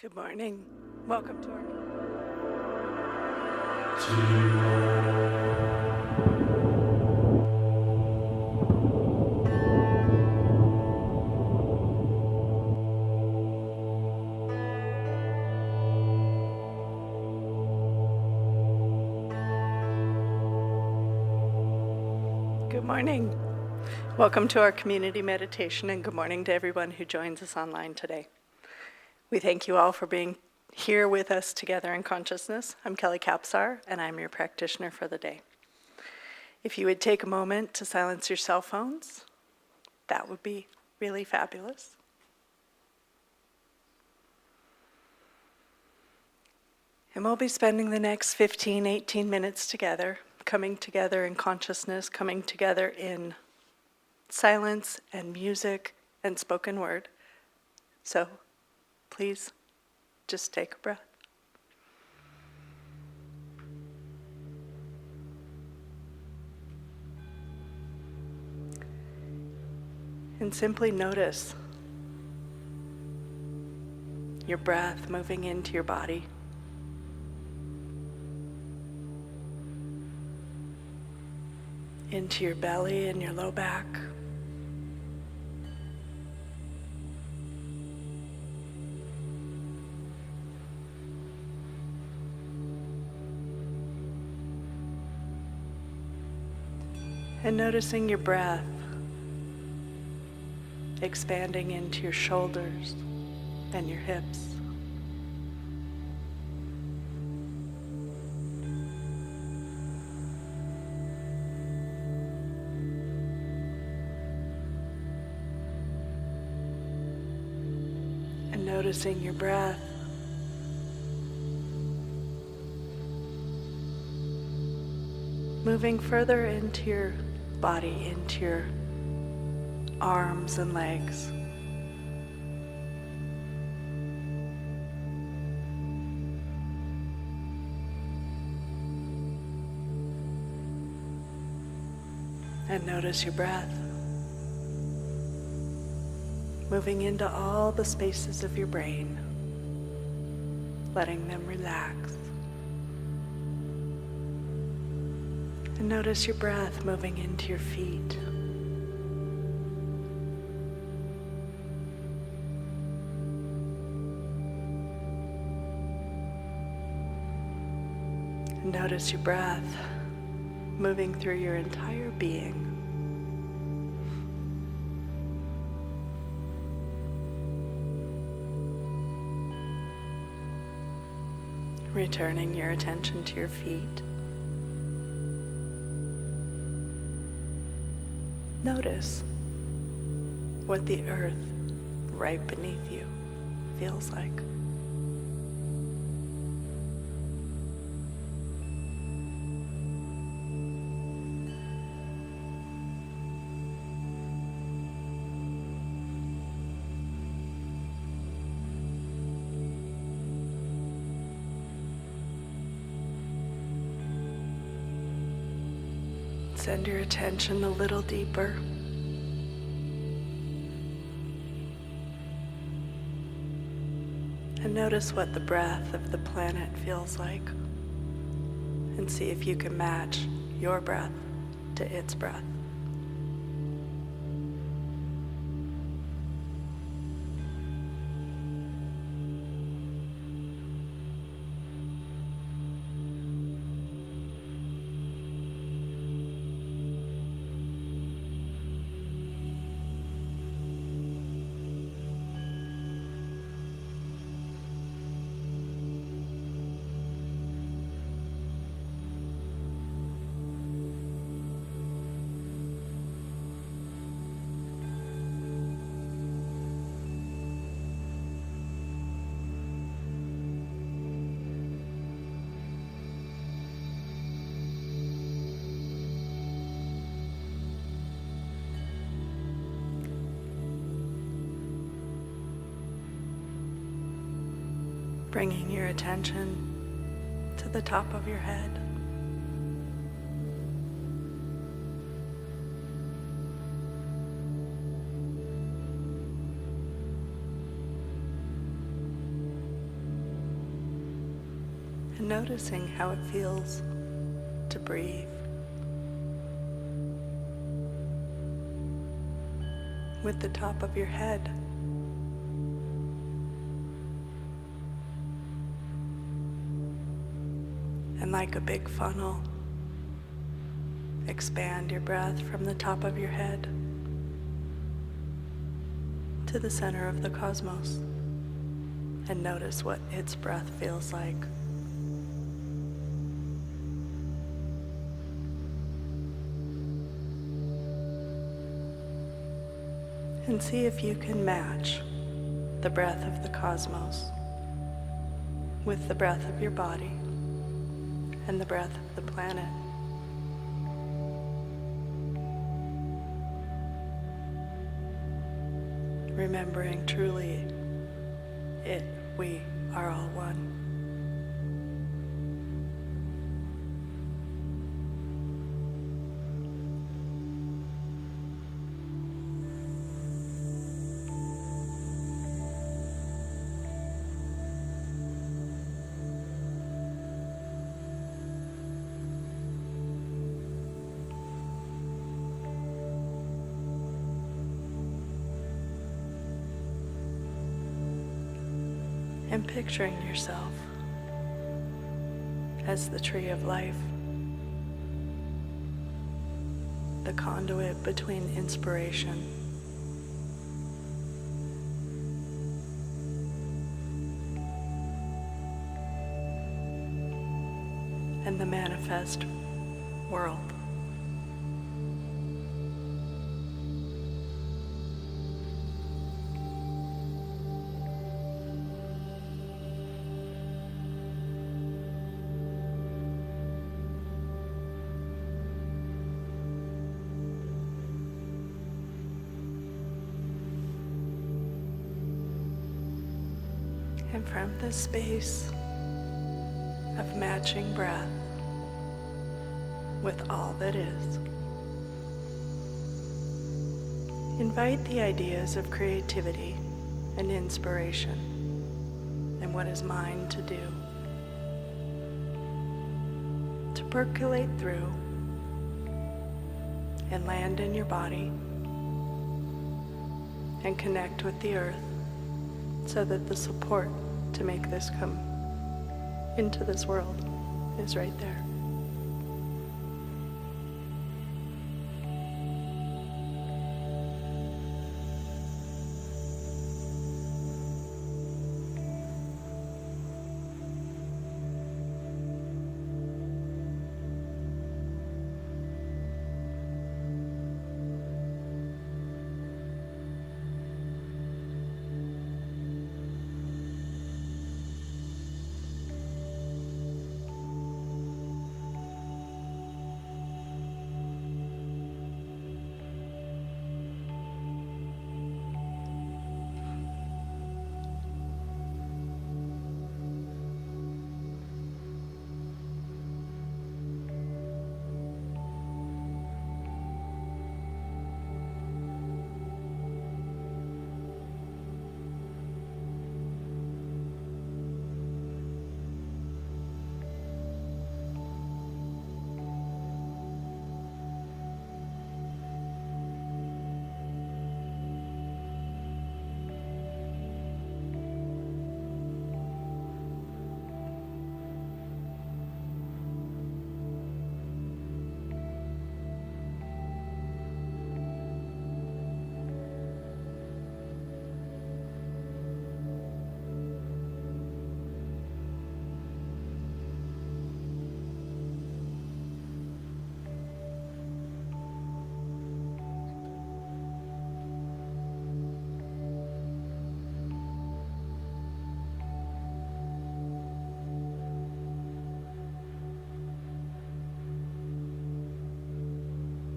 Good morning. Welcome to our... Good morning. Welcome to our community meditation, and good morning to everyone who joins us online today. We thank you all for being here with us together in consciousness. I'm Kelly Kapsar, and I'm your practitioner for the day. If you would take a moment to silence your cell phones, that would be really fabulous. And we'll be spending the next 15, 18 minutes together, coming together in consciousness, coming together in silence and music and spoken word. So please just take a breath. And simply notice your breath moving into your body. Into your belly and your low back. And noticing your breath expanding into your shoulders and your hips. And noticing your breath moving further into your body, into your arms and legs. And notice your breath moving into all the spaces of your brain, letting them relax. And notice your breath moving into your feet. And notice your breath moving through your entire being. Returning your attention to your feet. Notice what the earth right beneath you feels like. Send your attention a little deeper. And notice what the breath of the planet feels like. And see if you can match your breath to its breath. Bringing your attention to the top of your head. and noticing how it feels to breathe with the top of your head. And like a big funnel, expand your breath from the top of your head to the center of the cosmos, and notice what its breath feels like. And see if you can match the breath of the cosmos with the breath of your body and the breath of the planet. Remembering truly we are all one. And picturing yourself as the tree of life, the conduit between inspiration and the manifest world. And from this space of matching breath with all that is, invite the ideas of creativity and inspiration and what is mine to do to percolate through and land in your body and connect with the earth, so that the support to make this come into this world is right there.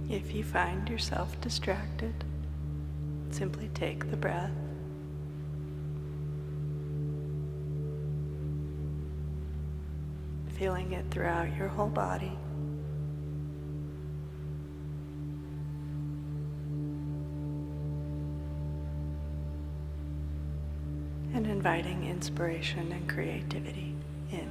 If you find yourself distracted, simply take the breath. Feeling it throughout your whole body. And inviting inspiration and creativity in.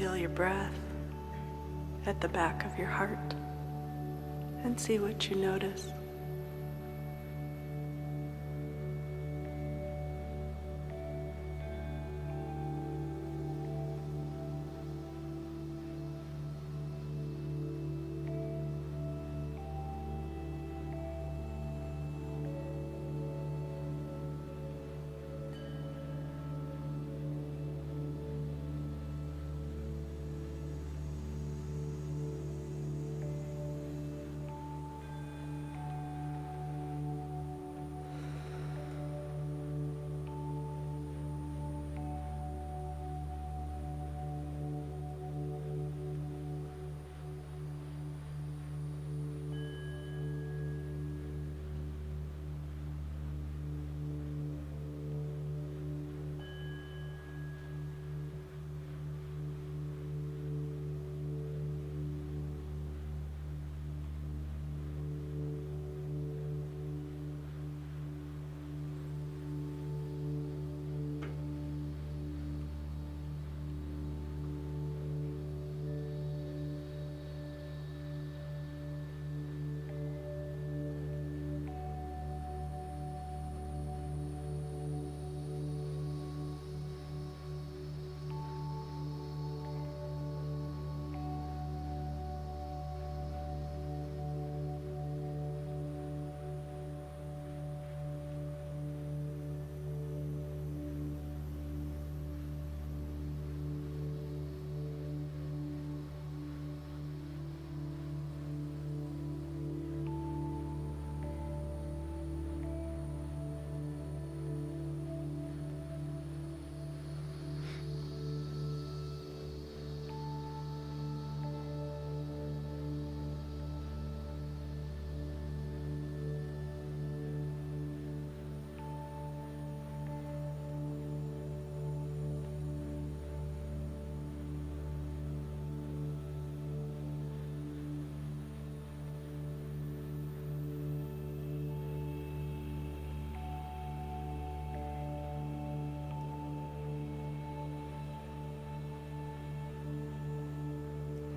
feel your breath at the back of your heart and see what you notice.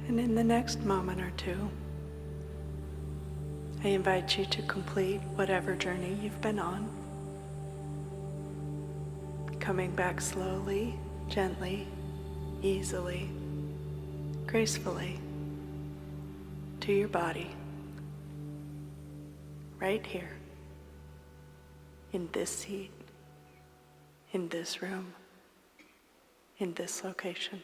And in the next moment or two, I invite you to complete whatever journey you've been on, coming back slowly, gently, easily, gracefully to your body, right here, in this seat, in this room, in this location.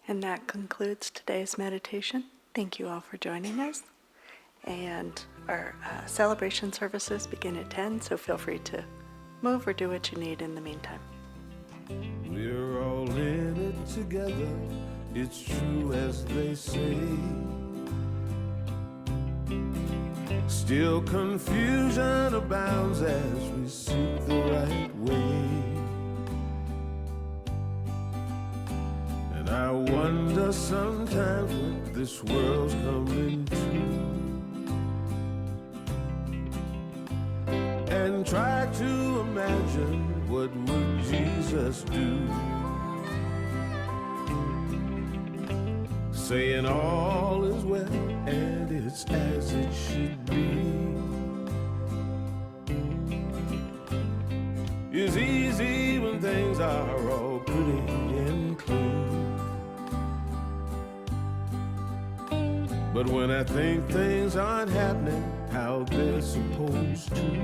And that concludes today's meditation. Thank you all for joining us. And our celebration services begin at 10, so feel free to move or do what you need in the meantime. We're all in it together, it's true as they say. Still confusion abounds as we seek the right way. And I wonder sometimes what this world's coming to, and try to imagine what would Jesus do, saying all is well and it's as it should be. It's easy when things are all pretty and clean, but when I think things aren't happening how they're supposed to,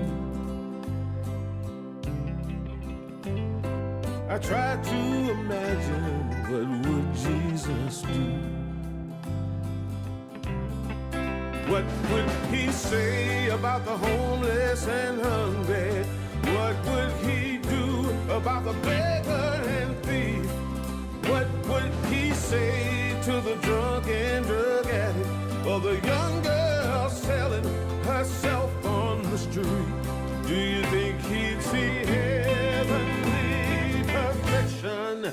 I try to imagine what would Jesus do. What would he say about the homeless and hungry? What would he do about the beggar and thief? What would he say to the drunk and drug addict, or the young girl selling herself on the street? Do you think he'd see heavenly perfection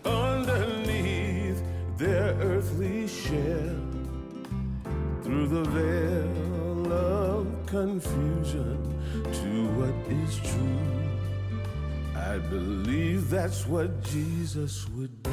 underneath their earthly shell? Through the veil of confusion to what is true, I believe that's what Jesus would do.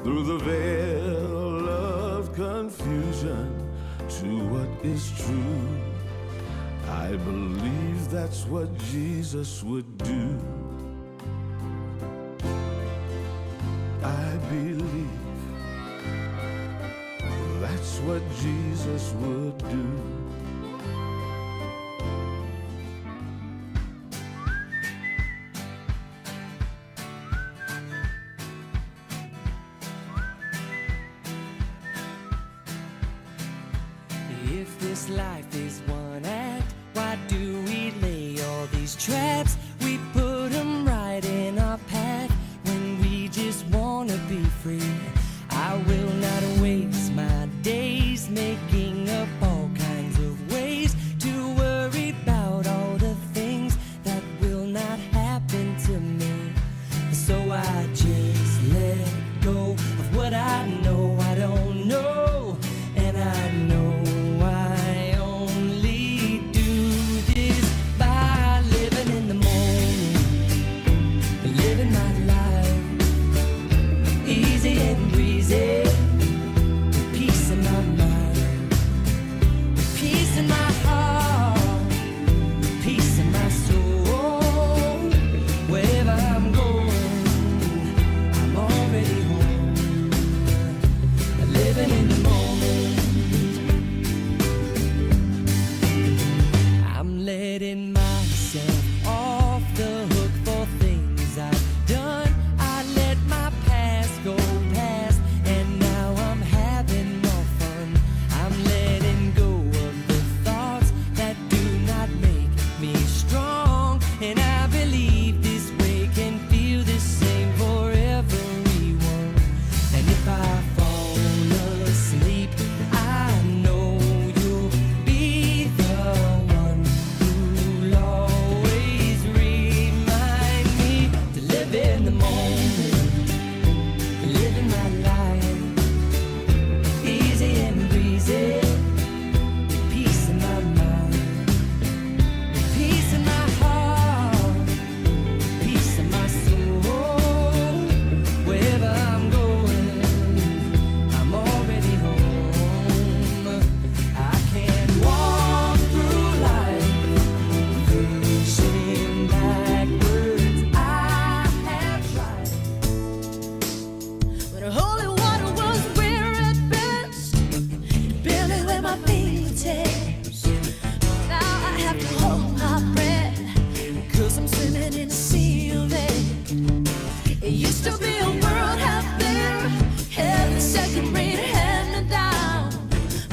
Through the veil of confusion to what is true, I believe that's what Jesus would do. I believe that's what Jesus would do. If this life is one act, why do we lay all these traps? We put them right in our path when we just wanna be free. I will not waste my days making up all kinds of ways to worry about all the things that will not happen to me. So I just let go of what I know I don't know, and I know letting myself off the hook for things I've done. I let my past go past, and now I'm having more fun. I'm letting go of the thoughts that do not make me strong, and I believe this way can feel the same for everyone. And if I fall asleep, I know you'll be the one who'll always remind me to live in the moment, living my life easy and breezy, peace in my mind, peace in my heart, peace in my soul. Wherever I'm going, I'm already home. I can walk through life facing backwards. I have tried, but holy water was where at best, barely where my fingertips. Now I have to hold my breath, 'cause I'm swimming in a sea of it. It used to be a world out there, every second rain had me down,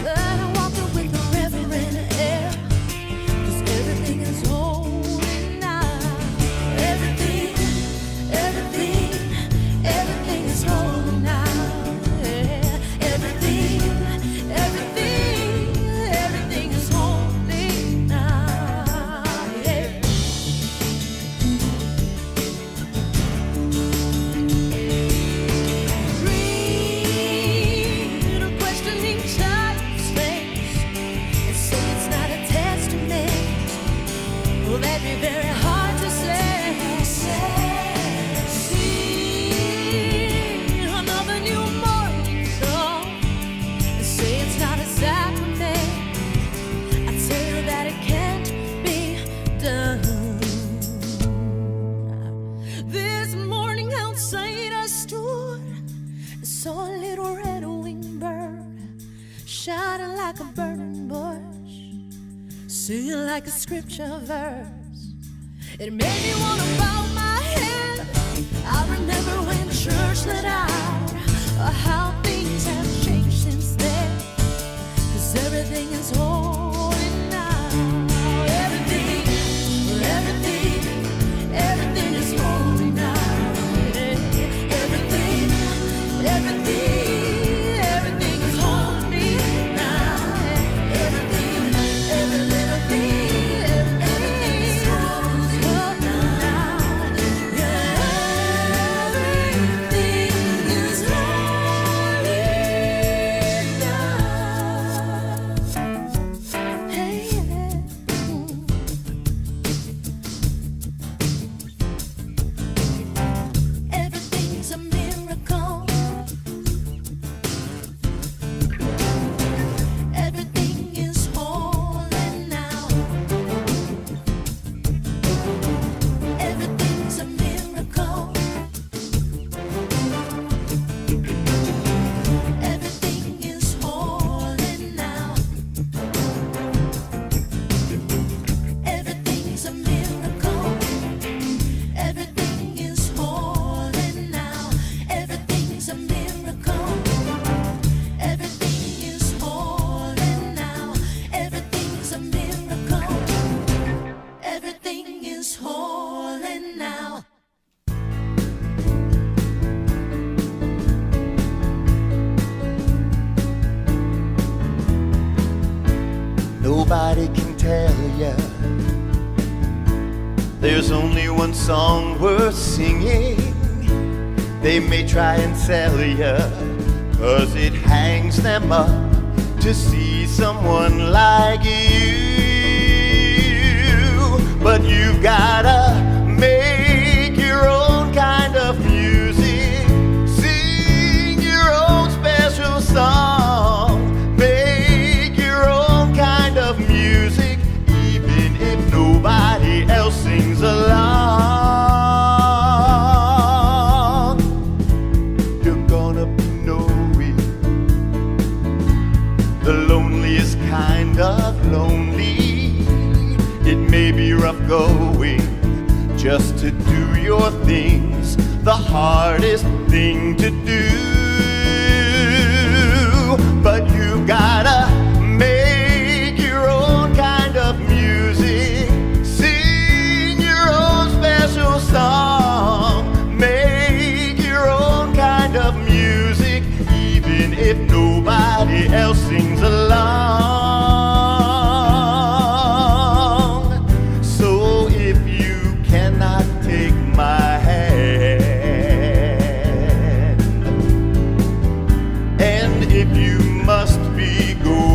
but I'm walking with the river in the air, 'cause everything is holy now. Everything, everything, everything that'd be very hard to say. See another new morning song and say it's not exactly. I tell you that it can't be done. This morning outside I stood and saw a little red-winged bird shining like a burning bush, singing like a scripture verse. It made me want to bow my head. I remember when church let out, how things have changed since then. 'Cause everything is holy now. Everything is holy now. Everything is holy now. Everything, every little thing, everything is holy now. Yeah, everything is holy now. Hey, everything's a miracle. Everything is holy now. Everything's a miracle. Everything is holy now. Everything's a miracle. Everything is holy now. Everything's a miracle. Everything is holy now. Everything's a miracle. Everything is holy now. Nobody can tell ya there's only one song worth singing. They may try and sell ya, 'cause it hangs them up to see someone like you. But you've gotta make your own kind of music, sing your own special song, make your own kind of music, even if nobody else sings along. You're gonna be knowing the loneliest kind of lonely. It may be rough going just to do your things, the hardest thing to do. But you gotta make your own kind of music, sing your own special song, make your own kind of music, even if nobody else sings along. So if you cannot take my hand, and if you must be going,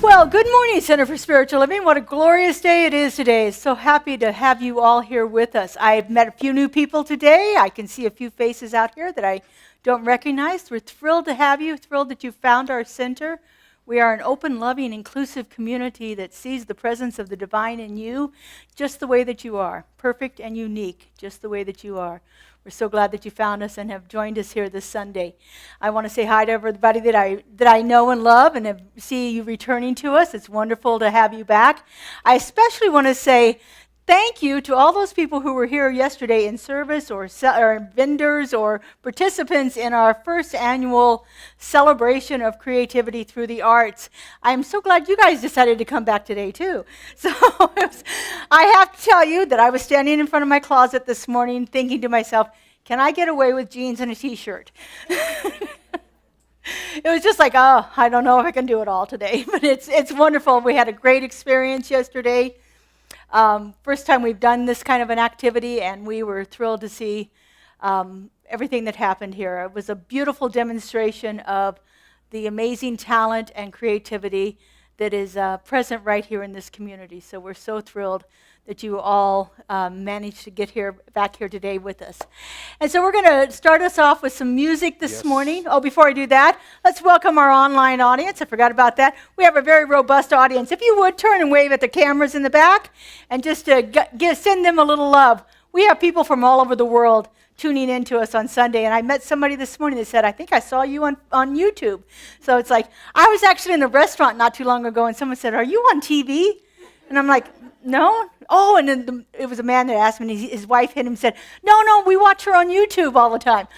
Well, good morning, Center for Spiritual Living. What a glorious day it is today. So happy to have you all here with us. I've met a few new people today. I can see a few faces out here that I don't recognize. We're thrilled to have you, thrilled that you found our center. We are an open, loving, inclusive community that sees the presence of the divine in you just the way that you are, perfect and unique, just the way that you are. We're so glad that you found us and have joined us here this Sunday. I want to say hi to everybody that I know and love and see you returning to us. It's wonderful to have you back. I especially want to say thank you to all those people who were here yesterday in service or vendors or participants in our first annual celebration of creativity through the arts. I'm so glad you guys decided to come back today too. So I have to tell you that I was standing in front of my closet this morning thinking to myself, can I get away with jeans and a t-shirt? It was just like, oh, I don't know if I can do it all today, but it's wonderful. We had a great experience yesterday. First time we've done this kind of an activity, and we were thrilled to see everything that happened here. It was a beautiful demonstration of the amazing talent and creativity that is present right here in this community. So we're so thrilled that you all managed to get back here today with us. And so we're going to start us off with some music this morning. Oh, before I do that, let's welcome our online audience. I forgot about that. We have a very robust audience. If you would, turn and wave at the cameras in the back and just send them a little love. We have people from all over the world tuning in to us on Sunday. And I met somebody this morning that said, I think I saw you on YouTube. So it's like, I was actually in a restaurant not too long ago, and someone said, are you on TV? And I'm like, no. Oh, and then it was a man that asked me, and his wife hit him and said, no, we watch her on YouTube all the time.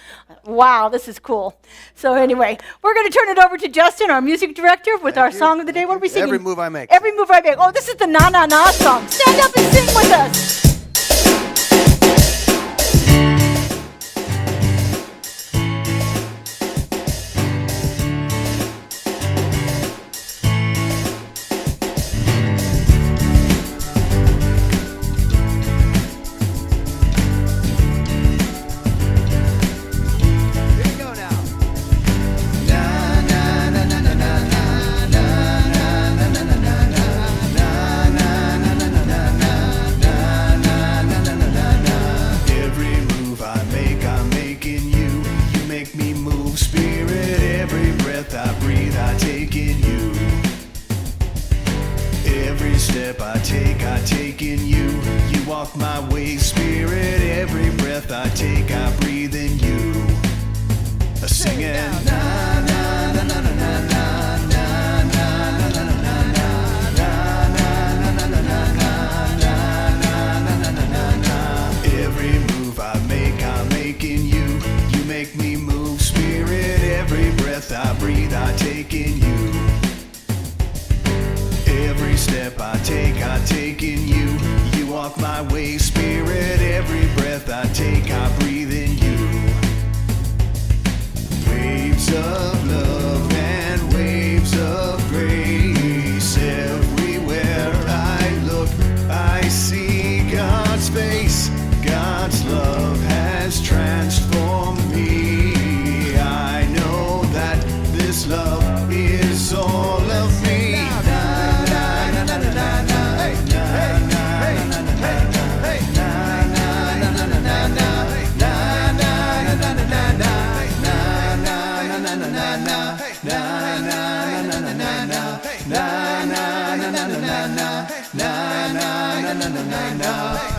Wow, this is cool. So anyway, we're going to turn it over to Justin, our music director, with our song of the day. What are we singing? Every Move I Make. Every Move I Make. Oh, this is the Na Na Na song. Stand up and sing with us.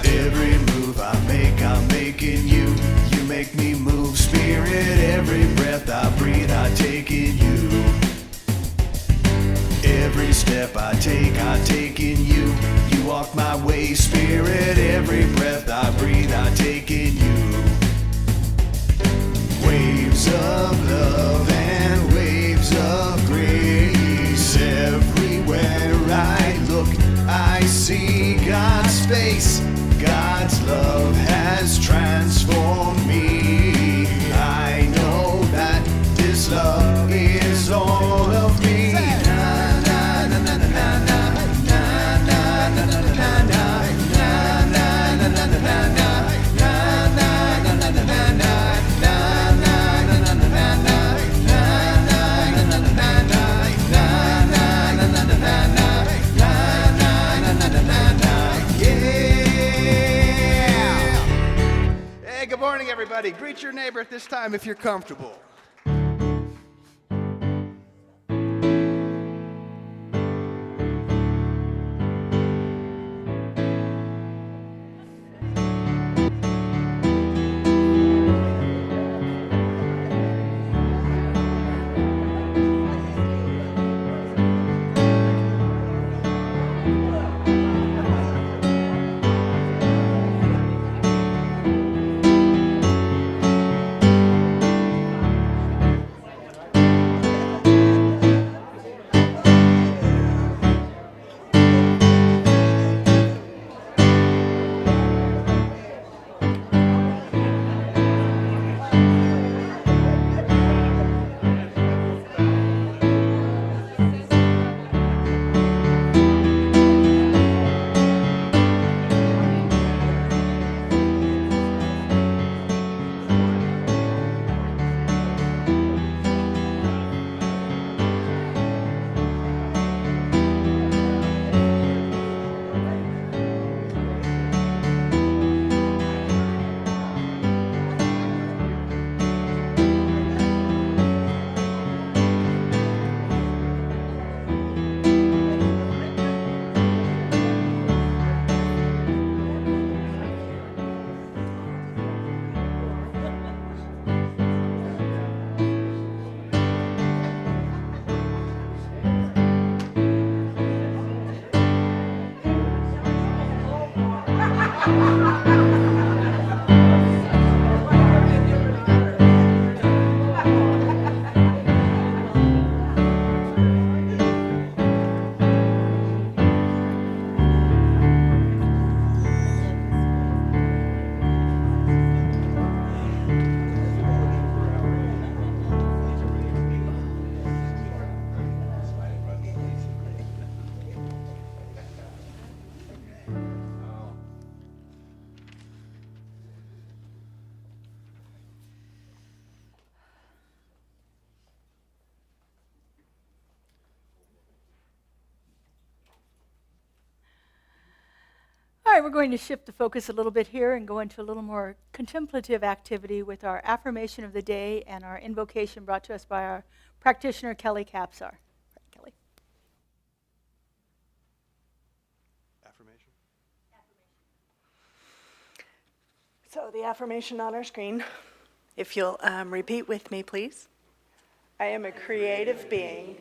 Every move I make, I'm making you. You make me move, spirit. Every breath I breathe, I take in you. Every step I take in you. You walk my way, spirit. Every breath I breathe, I take in you. Waves of love and waves of grace. Everywhere I look, I see God's face. God's love has transformed me. I know that this love is all of me. everybody. Greet your neighbor at this time if you're comfortable. All right, we're going to shift the focus a little bit here and go into a little more contemplative activity with our affirmation of the day and our invocation brought to us by our practitioner, Kelly Capsar. Kelly. Affirmation. So the affirmation on our screen, if you'll repeat with me, please. I am a creative being.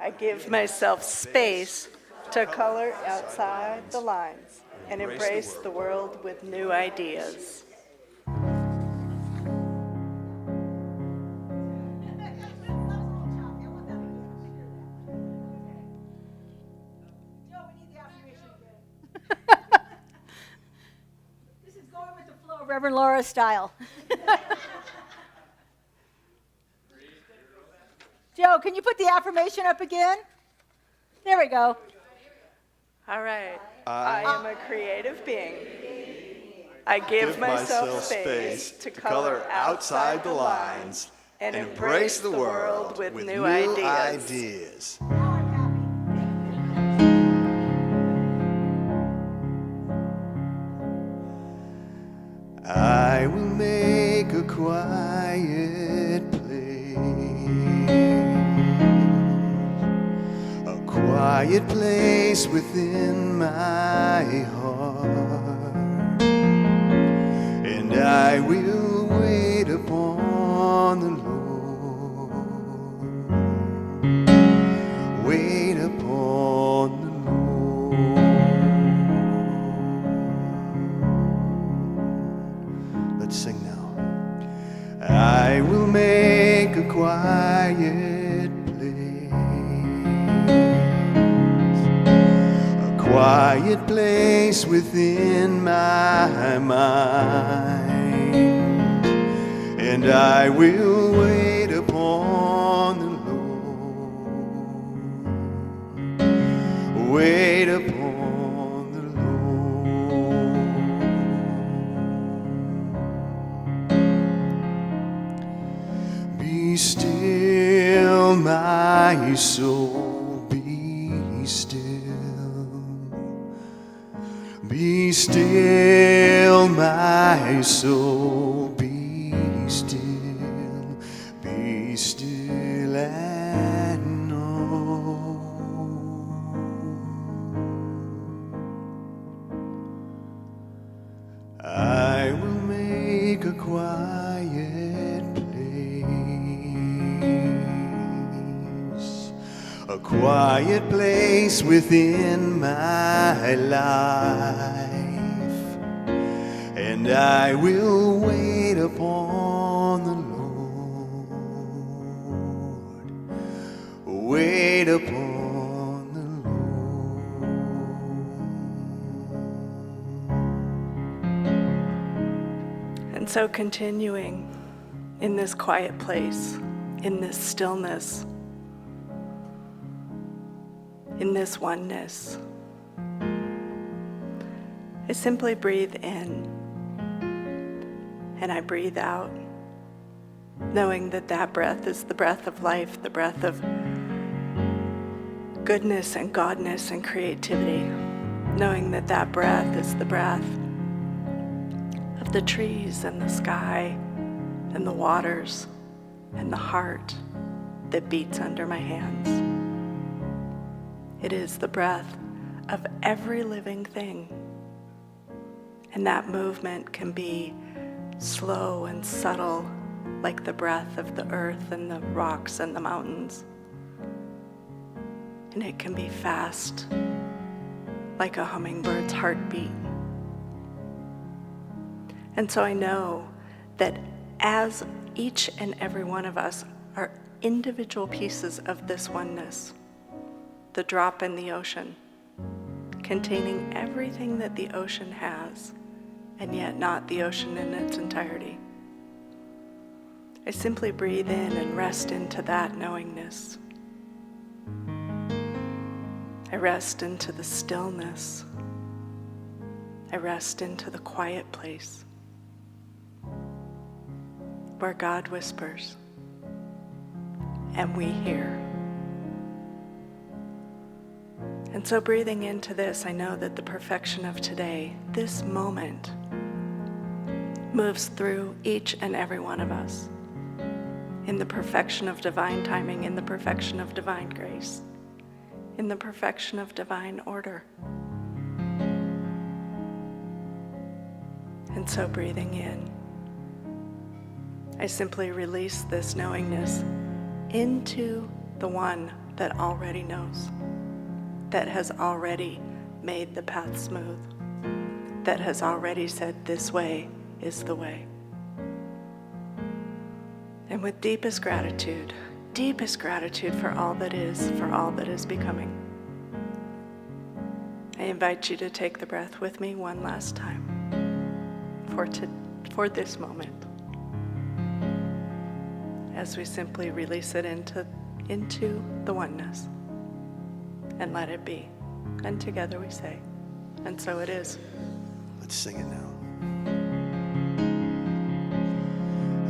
I give myself space to color outside the lines and embrace the world with new ideas. This is going with the flow, Reverend Laura style. Joe, can you put the affirmation up again? There we go. All right. I am a creative being. I give myself space to color outside the lines and embrace the world with new ideas. I will make a quiet place within my heart, and I will wait upon the Lord, wait upon the Lord. Let's sing now. I will make a quiet place within my mind, and I will wait upon the Lord, wait upon the Lord. Be still, my soul, be still. Be still, my soul, be quiet place within my life, and I will wait upon the Lord. Wait upon the Lord. And so continuing in this quiet place, in this stillness, in this oneness, I simply breathe in and I breathe out, knowing that that breath is the breath of life, the breath of goodness and godness and creativity, knowing that that breath is the breath of the trees and the sky and the waters and the heart that beats under my hands. It is the breath of every living thing. And that movement can be slow and subtle, like the breath of the earth and the rocks and the mountains. And it can be fast, like a hummingbird's heartbeat. And so I know that as each and every one of us are individual pieces of this oneness, the drop in the ocean, containing everything that the ocean has, and yet not the ocean in its entirety. I simply breathe in and rest into that knowingness. I rest into the stillness. I rest into the quiet place where God whispers and we hear. And so breathing into this, I know that the perfection of today, this moment, moves through each and every one of us in the perfection of divine timing, in the perfection of divine grace, in the perfection of divine order. And so breathing in, I simply release this knowingness into the one that already knows, that has already made the path smooth, that has already said this way is the way. And with deepest gratitude for all that is becoming, I invite you to take the breath with me one last time for this moment, as we simply release it into the oneness and let it be. And together we say, and so it is. Let's sing it now.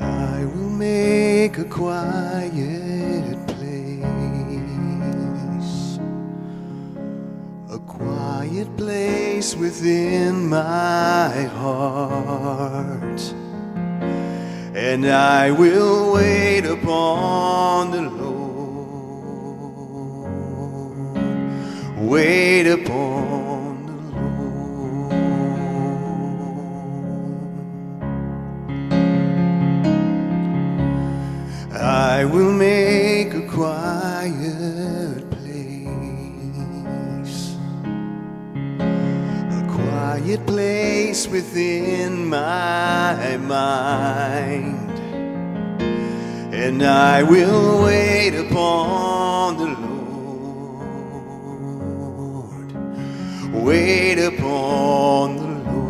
I will make a quiet place within my heart, and I will wait upon the Lord, wait upon the Lord. I will make a quiet place within my mind, and I will wait upon the Lord, wait upon the Lord.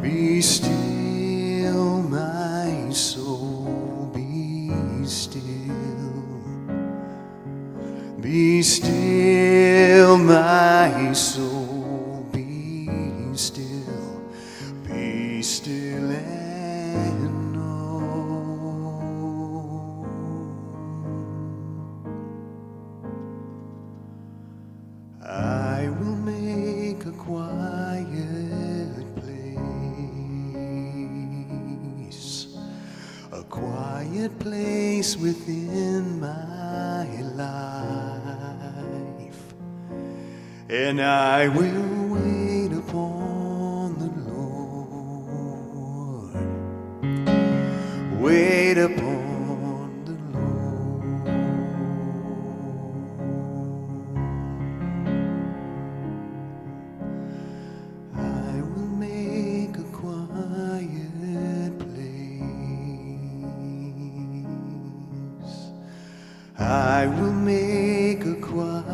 Be still, my soul, be still. Be still, my soul, be still and know I will make a quiet place within my life, and I will wait upon the Lord, upon the Lord. I will make a quiet place. I will make a quiet place.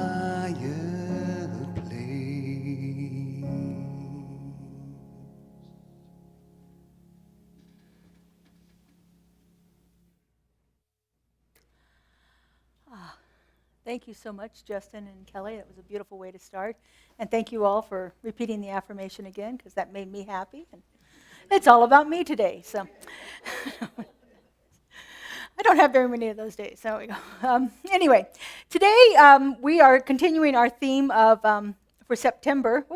Thank you so much, Justin and Kelly. That was a beautiful way to start. And thank you all for repeating the affirmation again, because that made me happy. And it's all about me today, so. I don't have very many of those days. There we go. Anyway, today we are continuing our theme of for September.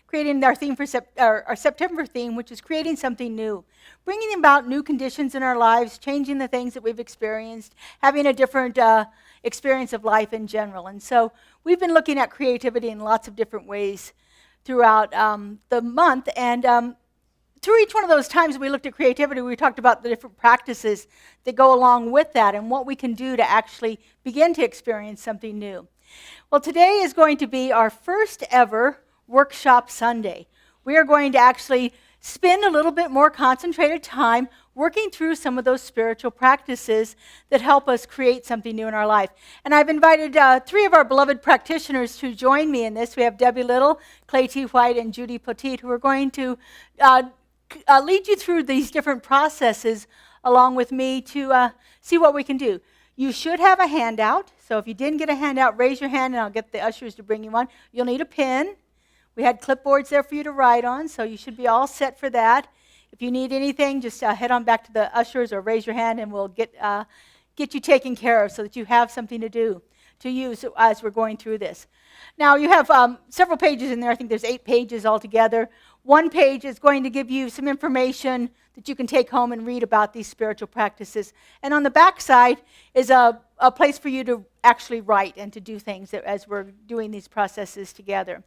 Creating our theme for our September theme, which is creating something new, bringing about new conditions in our lives, changing the things that we've experienced, having a different experience of life in general. And so we've been looking at creativity in lots of different ways throughout the month, and through each one of those times we looked at creativity, we talked about the different practices that go along with that and what we can do to actually begin to experience something new. Well, today is going to be our first ever Workshop Sunday. We are going to actually spend a little bit more concentrated time working through some of those spiritual practices that help us create something new in our life. And I've invited 3 of our beloved practitioners to join me in this. We have Debbie Little, Clay T. White, and Judy Poteet, who are going to lead you through these different processes along with me to see what we can do. You should have a handout. So if you didn't get a handout, raise your hand and I'll get the ushers to bring you one. You'll need a pen. We had clipboards there for you to write on, so you should be all set for that. If you need anything, just head on back to the ushers or raise your hand and we'll get you taken care of so that you have something to use as we're going through this. Now, you have several pages in there. I think there's 8 pages altogether. One page is going to give you some information that you can take home and read about these spiritual practices. And on the back side is a place for you to actually write and to do things as we're doing these processes together.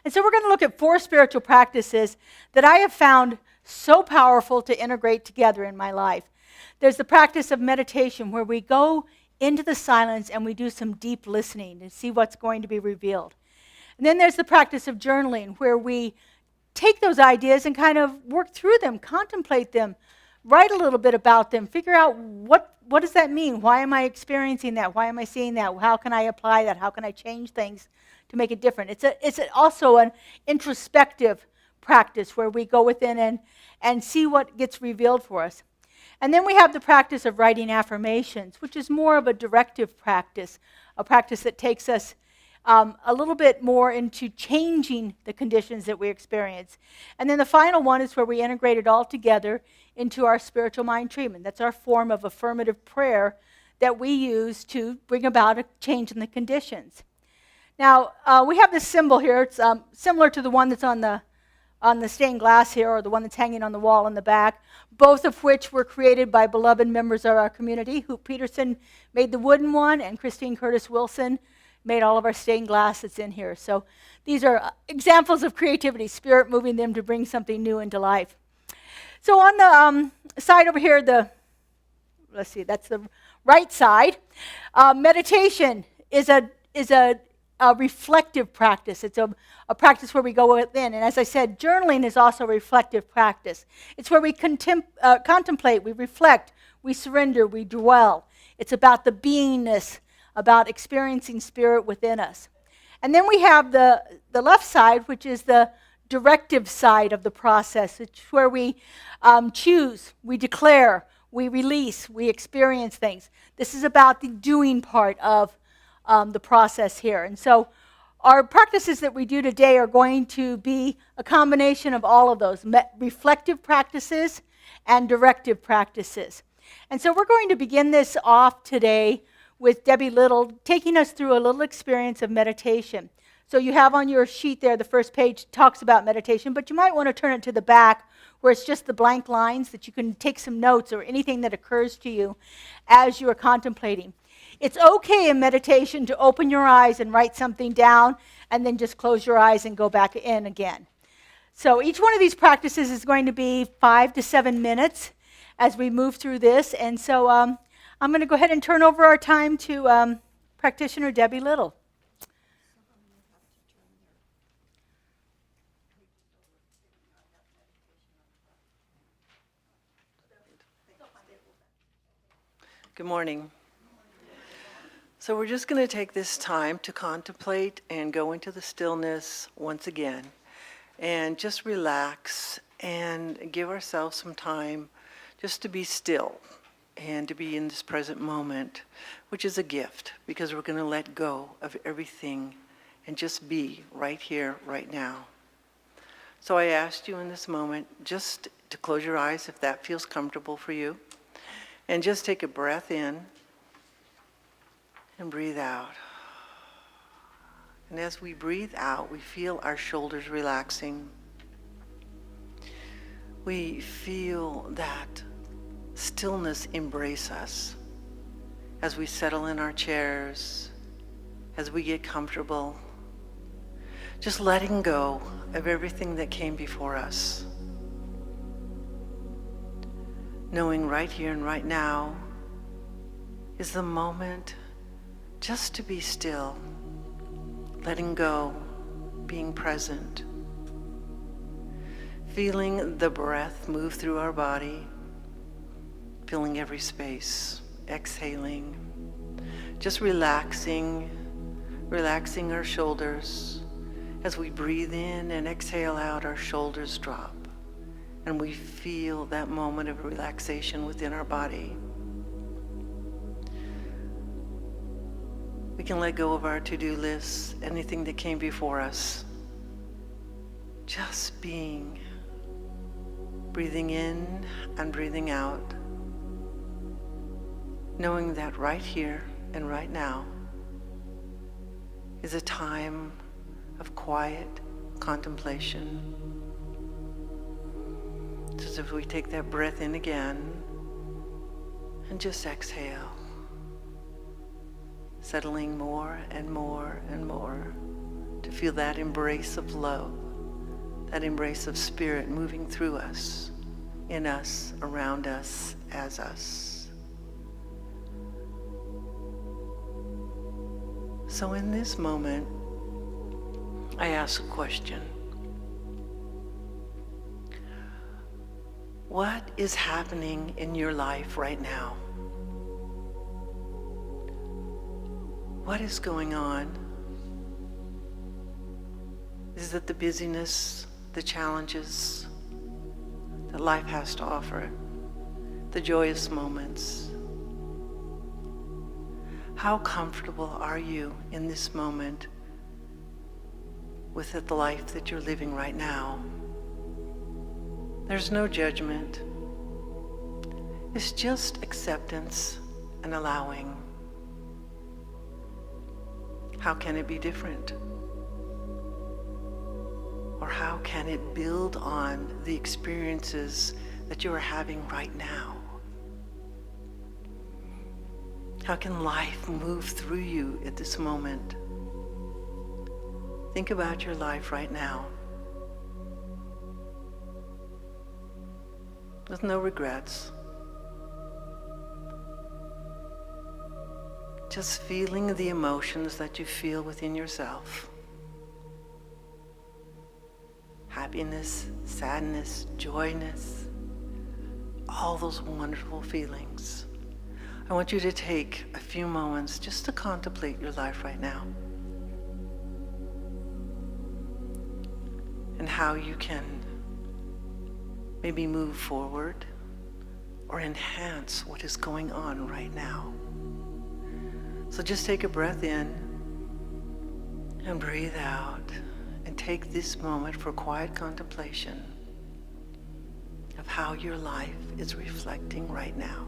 And so we're going to look at 4 spiritual practices that I have found so powerful to integrate together in my life. There's the practice of meditation, where we go into the silence and we do some deep listening to see what's going to be revealed. And then there's the practice of journaling, where we take those ideas and kind of work through them, contemplate them, write a little bit about them, figure out what does that mean? Why am I experiencing that? Why am I seeing that? How can I apply that? How can I change things to make it different? It's also an introspective practice where we go within and see what gets revealed for us. And then we have the practice of writing affirmations, which is more of a directive practice, a practice that takes us a little bit more into changing the conditions that we experience. And then the final one is where we integrate it all together into our spiritual mind treatment. That's our form of affirmative prayer that we use to bring about a change in the conditions. Now, we have this symbol here. It's similar to the one that's on the stained glass here, or the one that's hanging on the wall in the back, both of which were created by beloved members of our community. Hoop Peterson made the wooden one, and Christine Curtis Wilson made all of our stained glass that's in here. So these are examples of creativity, spirit moving them to bring something new into life. So on the side over here, let's see, that's the right side. Meditation is a reflective practice. It's a practice where we go within. And as I said, journaling is also a reflective practice. It's where we contemplate, we reflect, we surrender, we dwell. It's about the beingness, about experiencing spirit within us. And then we have the left side, which is the directive side of the process. It's where we choose, we declare, we release, we experience things. This is about the doing part of the process here. And so our practices that we do today are going to be a combination of all of those, reflective practices and directive practices. And so we're going to begin this off today with Debbie Little taking us through a little experience of meditation. So you have on your sheet there, the first page talks about meditation, but you might want to turn it to the back where it's just the blank lines that you can take some notes or anything that occurs to you as you are contemplating. It's okay in meditation to open your eyes and write something down and then just close your eyes and go back in again. So each one of these practices is going to be 5 to 7 minutes. as we move through this. And so I'm going to go ahead and turn over our time to practitioner Debbie Little. Good morning. So we're just going to take this time to contemplate and go into the stillness once again and just relax and give ourselves some time just to be still and to be in this present moment, which is a gift because we're going to let go of everything and just be right here, right now. So I asked you in this moment just to close your eyes if that feels comfortable for you. And just take a breath in and breathe out. And as we breathe out, we feel our shoulders relaxing. We feel that stillness embrace us as we settle in our chairs, as we get comfortable, just letting go of everything that came before us. Knowing right here and right now is the moment just to be still, letting go, being present, feeling the breath move through our body, filling every space, exhaling, just relaxing our shoulders. As we breathe in and exhale out, our shoulders drop. And we feel that moment of relaxation within our body. We can let go of our to-do lists, anything that came before us. Just being, breathing in and breathing out, knowing that right here and right now is a time of quiet contemplation. Just if we take that breath in again and just exhale, settling more and more and more to feel that embrace of love, that embrace of spirit moving through us, in us, around us, as us. So in this moment, I ask a question. What is happening in your life right now? What is going on? Is it the busyness, the challenges that life has to offer, the joyous moments? How comfortable are you in this moment with the life that you're living right now? There's no judgment. It's just acceptance and allowing. How can it be different? Or how can it build on the experiences that you are having right now? How can life move through you at this moment? Think about your life right now. With no regrets. Just feeling the emotions that you feel within yourself. Happiness, sadness, joyness, all those wonderful feelings. I want you to take a few moments just to contemplate your life right now. And how you can maybe move forward or enhance what is going on right now. So just take a breath in and breathe out and take this moment for quiet contemplation of how your life is reflecting right now.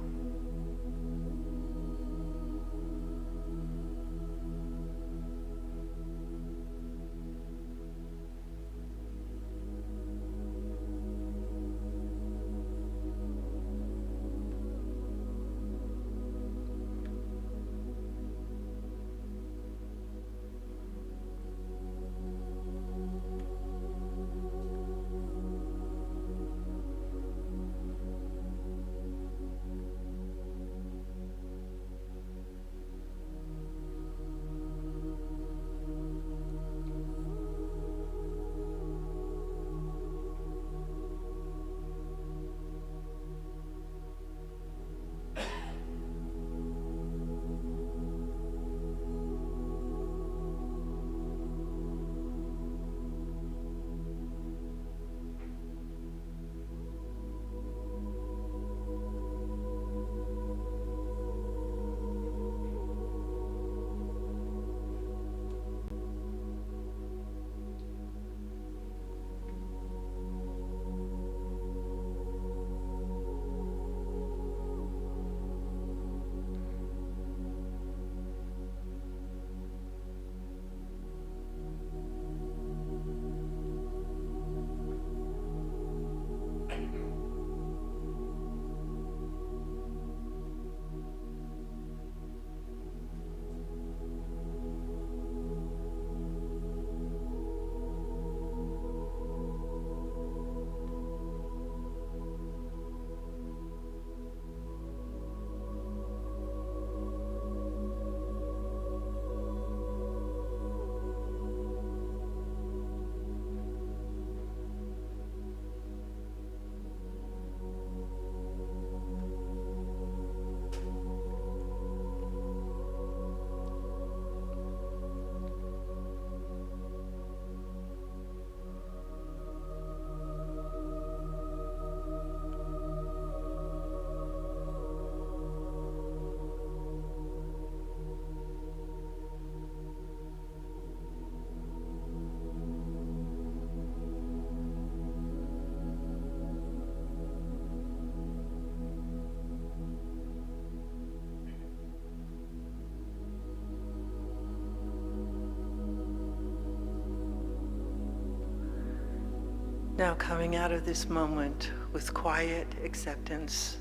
Now coming out of this moment with quiet acceptance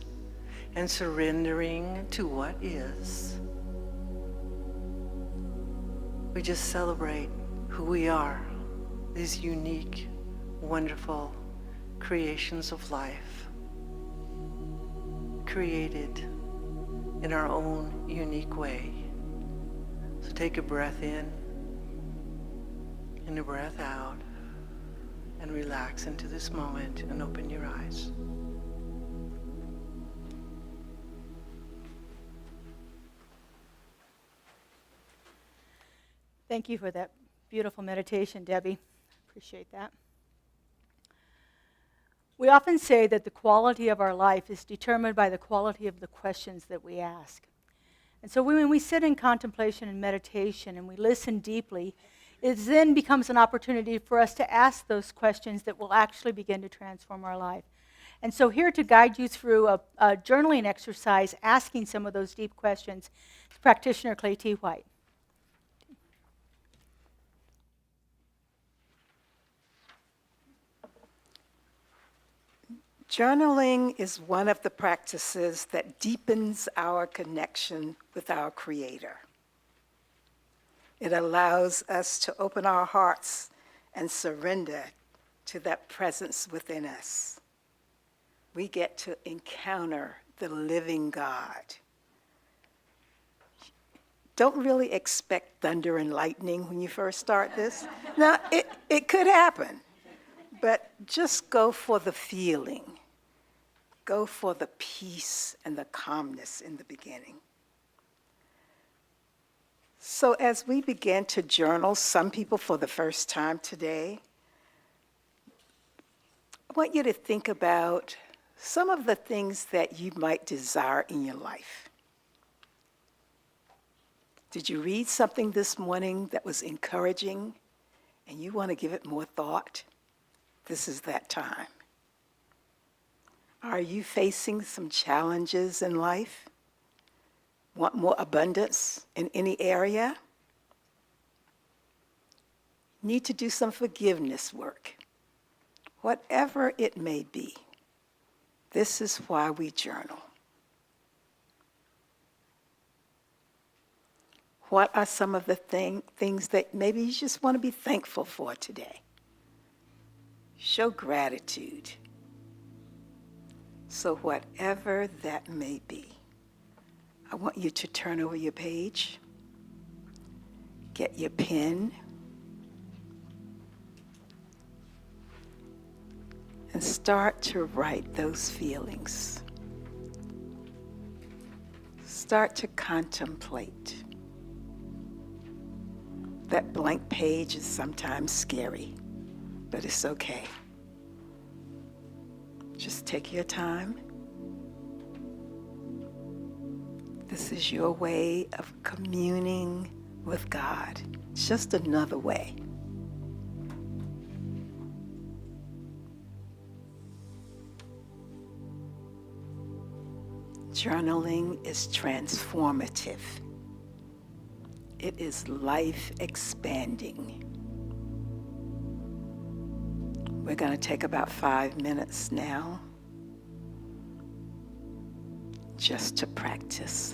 and surrendering to what is, we just celebrate who we are, these unique, wonderful creations of life, created in our own unique way. So take a breath in and a breath out and relax into this moment and open your eyes. Thank you for that beautiful meditation, Debbie. Appreciate that. We often say that the quality of our life is determined by the quality of the questions that we ask. And so when we sit in contemplation and meditation and we listen deeply, it then becomes an opportunity for us to ask those questions that will actually begin to transform our life. And so here to guide you through a journaling exercise, asking some of those deep questions, is practitioner Clay T. White. Journaling is one of the practices that deepens our connection with our Creator. It allows us to open our hearts and surrender to that presence within us. We get to encounter the living God. Don't really expect thunder and lightning when you first start this. Now, it could happen, but just go for the feeling. Go for the peace and the calmness in the beginning. So as we begin to journal, some people for the first time today, I want you to think about some of the things that you might desire in your life. Did you read something this morning that was encouraging and you want to give it more thought? This is that time. Are you facing some challenges in life? Want more abundance in any area? Need to do some forgiveness work. Whatever it may be, this is why we journal. What are some of the things that maybe you just want to be thankful for today? Show gratitude. So whatever that may be, I want you to turn over your page, get your pen, and start to write those feelings. Start to contemplate. That blank page is sometimes scary, but it's okay. Just take your time. This is your way of communing with God. It's just another way. Journaling is transformative. It is life expanding. We're going to take about 5 minutes now just to practice.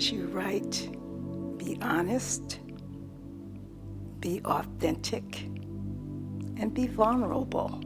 as you write, be honest, be authentic, and be vulnerable.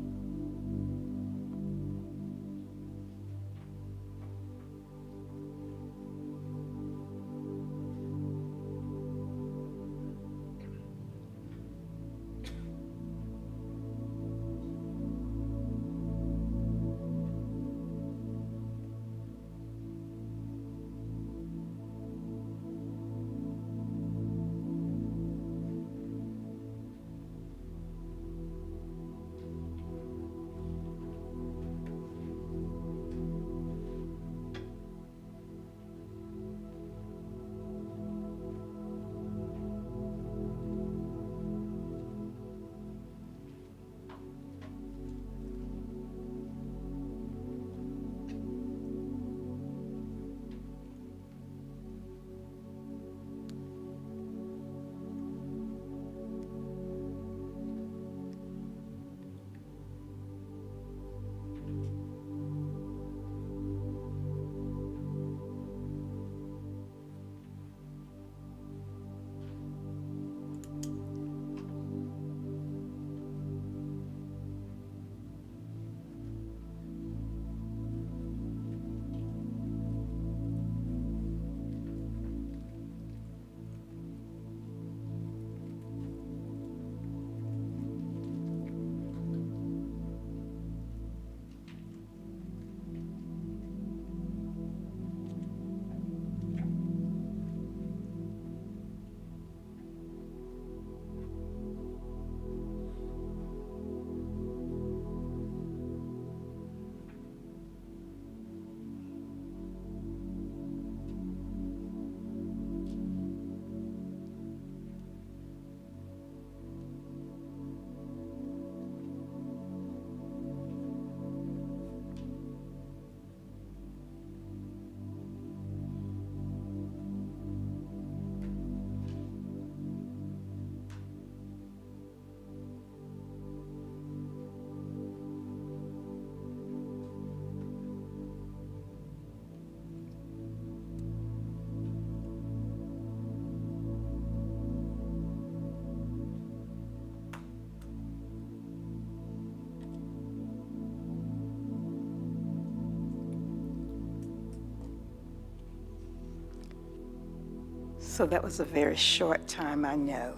So that was a very short time, I know.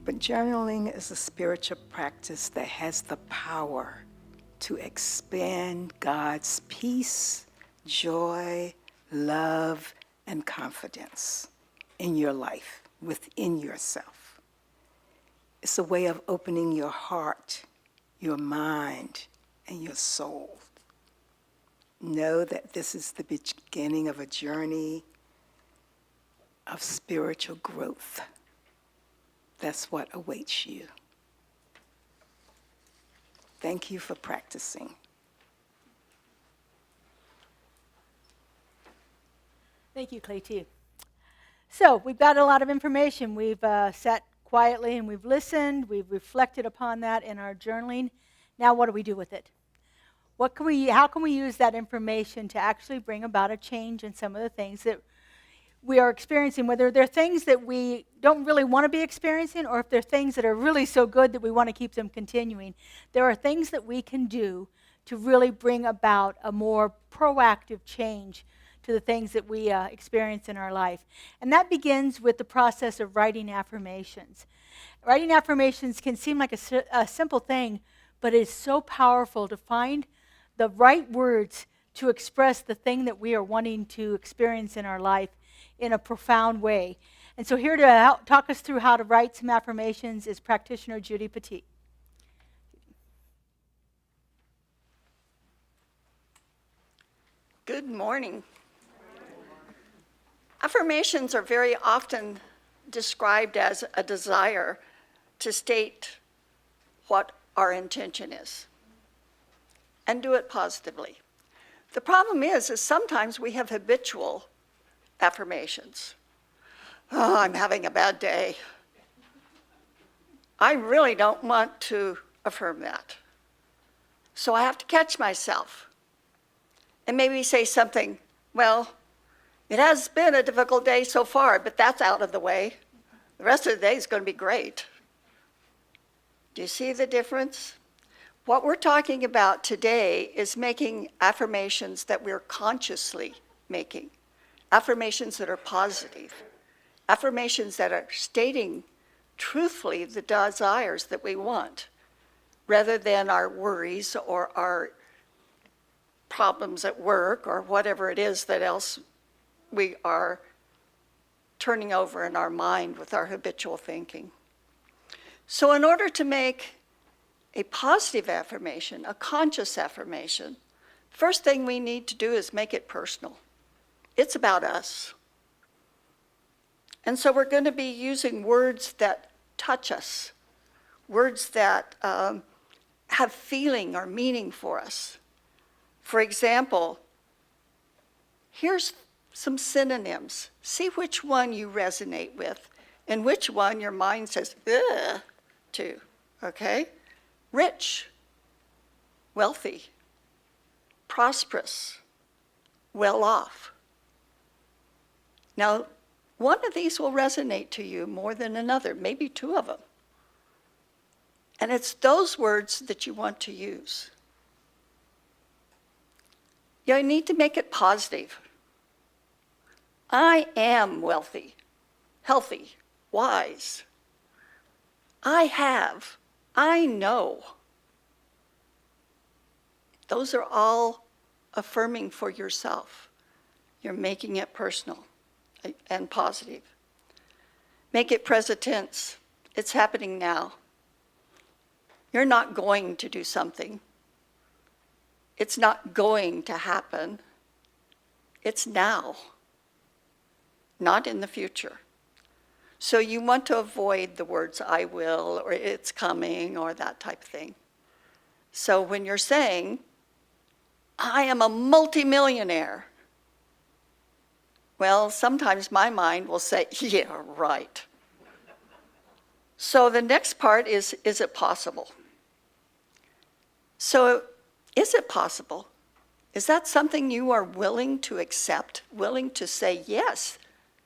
But journaling is a spiritual practice that has the power to expand God's peace, joy, love, and confidence in your life, within yourself. It's a way of opening your heart, your mind, and your soul. Know that this is the beginning of a journey of spiritual growth. That's what awaits you. Thank you for practicing. Thank you, Clay T. So we've got a lot of information. We've sat quietly and we've listened. We've reflected upon that in our journaling. Now what do we do with it? How can we use that information to actually bring about a change in some of the things that we are experiencing, whether they're things that we don't really want to be experiencing or if they're things that are really so good that we want to keep them continuing. There are things that we can do to really bring about a more proactive change to the things that we experience in our life. And that begins with the process of writing affirmations. Writing affirmations can seem like a simple thing, but it is so powerful to find the right words to express the thing that we are wanting to experience in our life in a profound way. And so here to help talk us through how to write some affirmations is practitioner Judy Petit. Good morning. Affirmations are very often described as a desire to state what our intention is and do it positively. The problem is sometimes we have habitual affirmations. Oh, I'm having a bad day. I really don't want to affirm that. So I have to catch myself and maybe say something, well, It has been a difficult day so far, but that's out of the way. The rest of the day is going to be great. Do you see the difference? What we're talking about today is making affirmations that we're consciously making, affirmations that are positive, affirmations that are stating truthfully the desires that we want, rather than our worries or our problems at work or whatever it is that else we are turning over in our mind with our habitual thinking. So in order to make a positive affirmation, a conscious affirmation, first thing we need to do is make it personal. It's about us. And so we're going to be using words that touch us, words that have feeling or meaning for us. For example, here's some synonyms. See which one you resonate with and which one your mind says, ugh, to, okay? Rich, wealthy, prosperous, well off. Now, one of these will resonate to you more than another, maybe two of them. And it's those words that you want to use. You need to make it positive. I am wealthy, healthy, wise. I have, I know. Those are all affirming for yourself. You're making it personal and positive. Make it present tense. It's happening now. You're not going to do something. It's not going to happen. It's now, not in the future. So you want to avoid the words I will or it's coming or that type of thing. So when you're saying, I am a multimillionaire, well, sometimes my mind will say, yeah, right. So the next part is it possible? So is it possible? Is that something you are willing to accept, willing to say, yes,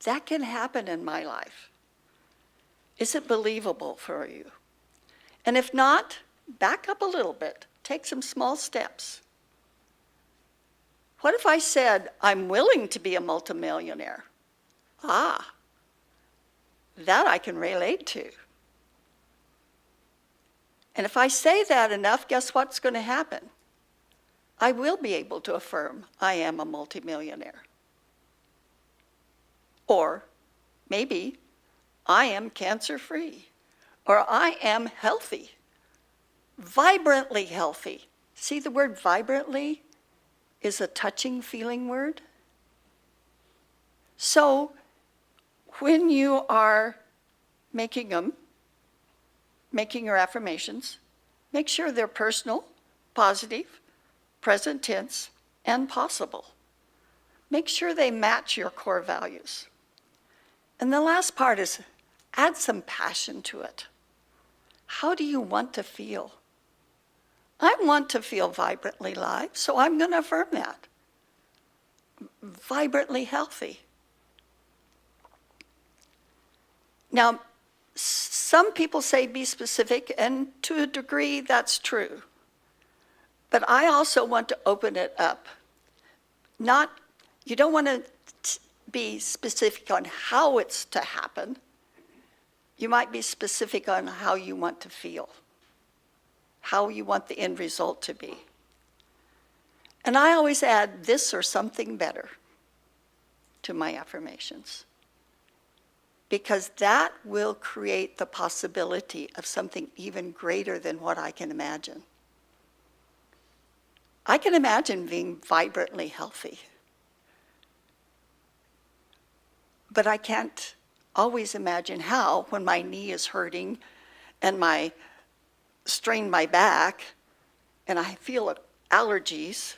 that can happen in my life? Is it believable for you? And if not, back up a little bit. Take some small steps. What if I said, I'm willing to be a multimillionaire? Ah, that I can relate to. And if I say that enough, guess what's going to happen? I will be able to affirm I am a multimillionaire. Or maybe I am cancer-free, or I am healthy, vibrantly healthy. See, the word vibrantly is a touching feeling word. So when you are making your affirmations, make sure they're personal, positive, present tense, and possible. Make sure they match your core values. And the last part is add some passion to it. How do you want to feel? I want to feel vibrantly alive, so I'm going to affirm that. Vibrantly healthy. Now, some people say be specific, and to a degree that's true. But I also want to open it up. You don't want to be specific on how it's to happen. You might be specific on how you want to feel, how you want the end result to be. And I always add this or something better to my affirmations, because that will create the possibility of something even greater than what I can imagine. I can imagine being vibrantly healthy, but I can't always imagine how when my knee is hurting and strain my back and I feel allergies.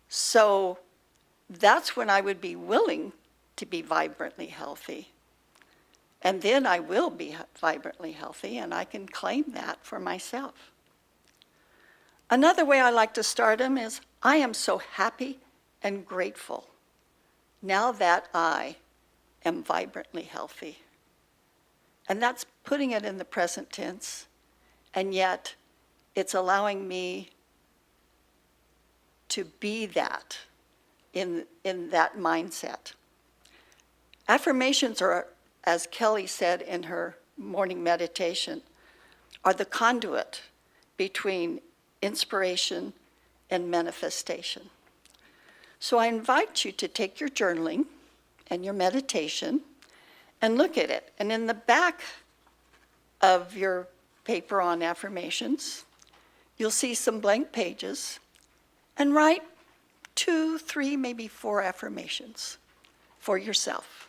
So that's when I would be willing to be vibrantly healthy. And then I will be vibrantly healthy, and I can claim that for myself. Another way I like to start them is, I am so happy and grateful now that I am vibrantly healthy. And that's putting it in the present tense, and yet it's allowing me to be that in that mindset. Affirmations are, as Kelly said in her morning meditation, are the conduit between inspiration and manifestation. So I invite you to take your journaling and your meditation and look at it. And in the back of your paper on affirmations, you'll see some blank pages, and write 2, 3, maybe 4 affirmations for yourself.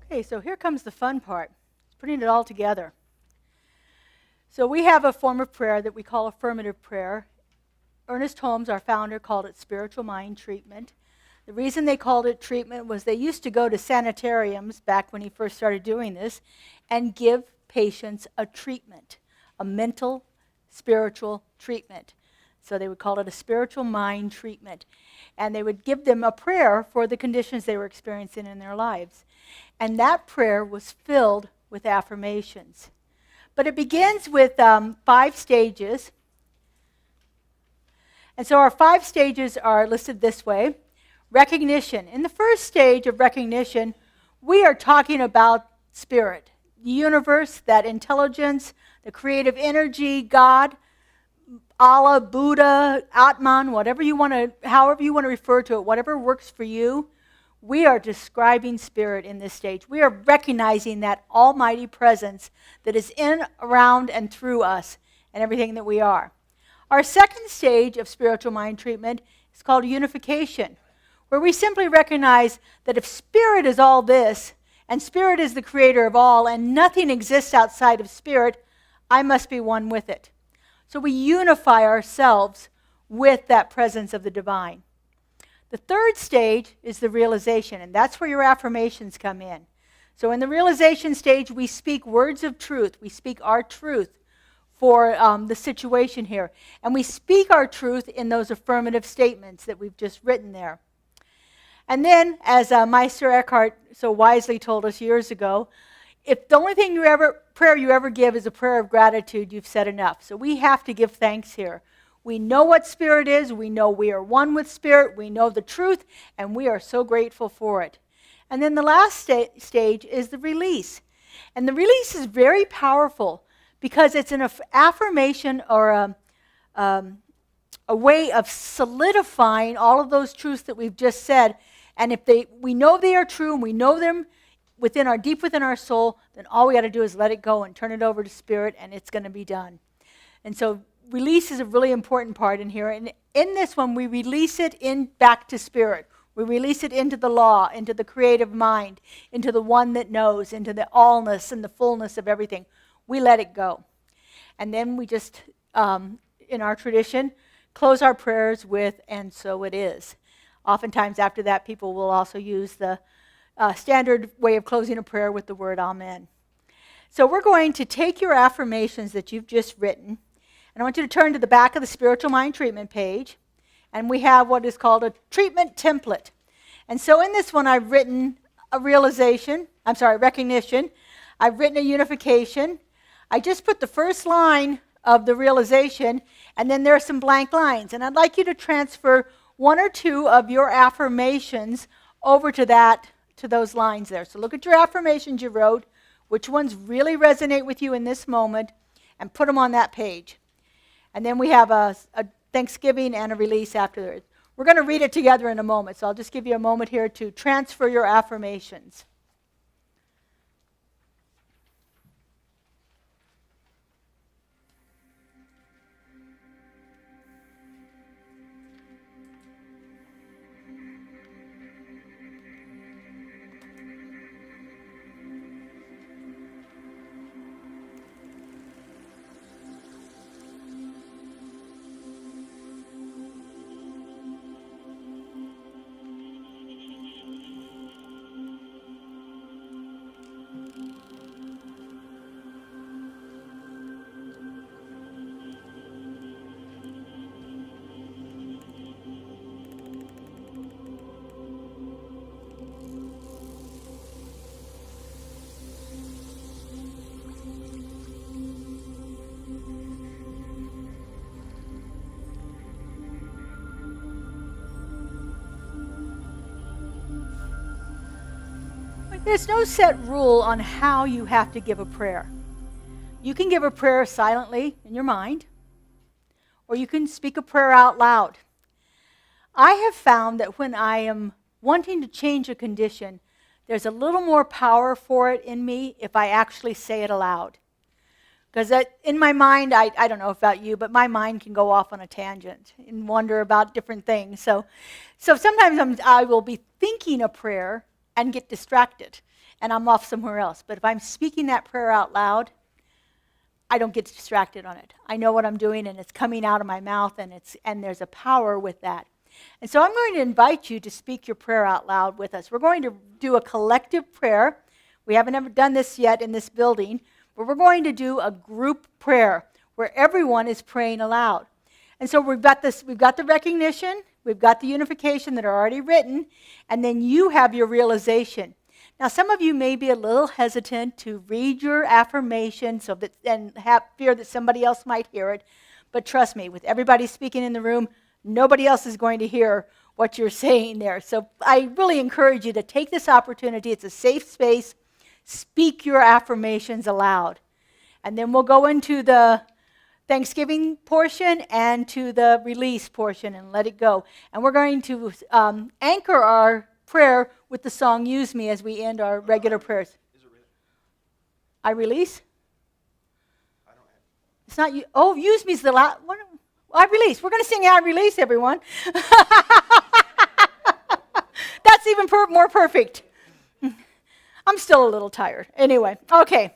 Okay, so here comes the fun part, putting it all together. So we have a form of prayer that we call affirmative prayer. Ernest Holmes, our founder, called it spiritual mind treatment. The reason they called it treatment was they used to go to sanitariums back when he first started doing this and give patients a treatment, a mental, spiritual treatment. So they would call it a spiritual mind treatment. And they would give them a prayer for the conditions they were experiencing in their lives. And that prayer was filled with affirmations. But it begins with 5 stages. And so our 5 stages are listed this way. Recognition. In the first stage of recognition, we are talking about spirit, the universe, that intelligence, the creative energy, God, Allah, Buddha, Atman, however you want to refer to it, whatever works for you. We are describing spirit in this stage. We are recognizing that almighty presence that is in, around, and through us and everything that we are. Our second stage of spiritual mind treatment is called unification, where we simply recognize that if spirit is all this, and spirit is the creator of all, and nothing exists outside of spirit, I must be one with it. So we unify ourselves with that presence of the divine. The third stage is the realization, and that's where your affirmations come in. So in the realization stage, we speak words of truth. We speak our truth for the situation here. And we speak our truth in those affirmative statements that we've just written there. And then, as Meister Eckhart so wisely told us years ago, if the only prayer you ever give is a prayer of gratitude, you've said enough. So we have to give thanks here. We know what spirit is. We know we are one with spirit. We know the truth, and we are so grateful for it. And then the last stage is the release. And the release is very powerful because it's an affirmation or a way of solidifying all of those truths that we've just said. And if we know they are true and we know them deep within our soul, then all we got to do is let it go and turn it over to spirit, and it's going to be done. And so release is a really important part in here. And in this one, we release it back to spirit. We release it into the law, into the creative mind, into the one that knows, into the allness and the fullness of everything. We let it go. And then we just, in our tradition, close our prayers with, and so it is. Oftentimes after that, people will also use the standard way of closing a prayer with the word amen. So we're going to take your affirmations that you've just written, and I want you to turn to the back of the Spiritual Mind Treatment page, and we have what is called a treatment template. And so in this one, I've written a recognition. I've written a unification. I just put the first line of the realization, and then there are some blank lines. And I'd like you to transfer 1 or 2 of your affirmations over to those lines there. So look at your affirmations you wrote, which ones really resonate with you in this moment, and put them on that page. And then we have a Thanksgiving and a release afterwards. We're going to read it together in a moment, so I'll just give you a moment here to transfer your affirmations. There's no set rule on how you have to give a prayer. You can give a prayer silently in your mind, or you can speak a prayer out loud. I have found that when I am wanting to change a condition, there's a little more power for it in me if I actually say it aloud. Because in my mind, I don't know about you, but my mind can go off on a tangent and wonder about different things. So sometimes I will be thinking a prayer and get distracted, and I'm off somewhere else. But if I'm speaking that prayer out loud, I don't get distracted on it. I know what I'm doing, and it's coming out of my mouth, and there's a power with that. And so I'm going to invite you to speak your prayer out loud with us. We're going to do a collective prayer. We haven't ever done this yet in this building, but we're going to do a group prayer where everyone is praying aloud. And so we've got the recognition, we've got the unification that are already written, and then you have your realization. Now, some of you may be a little hesitant to read your affirmation and have fear that somebody else might hear it. But trust me, with everybody speaking in the room, nobody else is going to hear what you're saying there. So I really encourage you to take this opportunity. It's a safe space. Speak your affirmations aloud. And then we'll go into the Thanksgiving portion and to the release portion and let it go. And we're going to anchor our prayer with the song Use Me as we end our regular prayers. I release? It's not you. Oh, Use Me is the last one. I release. We're going to sing I Release, everyone. That's even more perfect. I'm still a little tired. Anyway, okay.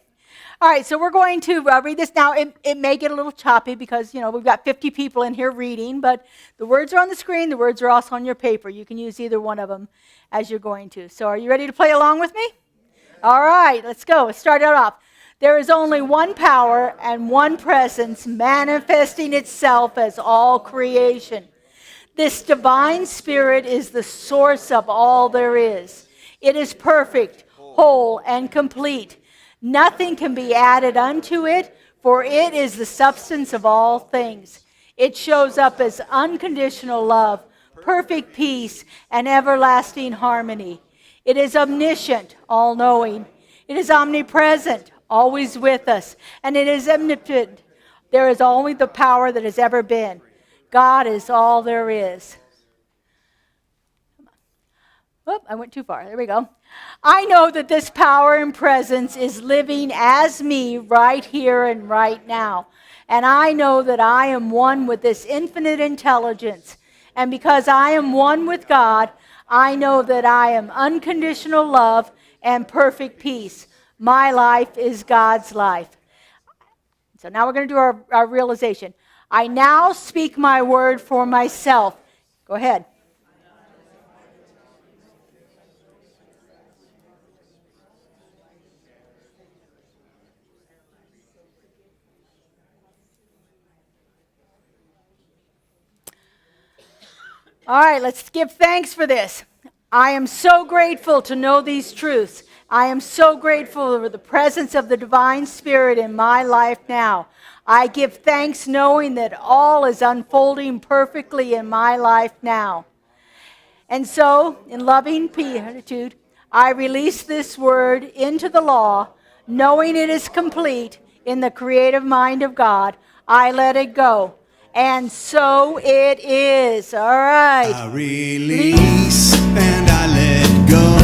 All right, so we're going to read this now. It may get a little choppy because, we've got 50 people in here reading, but the words are on the screen. The words are also on your paper. You can use either one of them as you're going to. So are you ready to play along with me? All right, let's go. Let's start it off. There is only one power and one presence manifesting itself as all creation. This divine spirit is the source of all there is. It is perfect, whole, and complete. Nothing can be added unto it, for it is the substance of all things. It shows up as unconditional love, perfect peace, and everlasting harmony. It is omniscient, all-knowing. It is omnipresent, always with us, and it is omnipotent. There is only the power that has ever been. God is all there is. Whoop, I went too far. There we go. I know that this power and presence is living as me right here and right now. And I know that I am one with this infinite intelligence. And because I am one with God, I know that I am unconditional love and perfect peace. My life is God's life. So now we're going to do our realization. I now speak my word for myself. Go ahead. All right, let's give thanks for this. I am so grateful to know these truths. I am so grateful for the presence of the divine spirit in my life now. I give thanks knowing that all is unfolding perfectly in my life now. And so, in loving gratitude, I release this word into the law, knowing it is complete in the creative mind of God. I let it go. And so it is. All right. I release and I let go.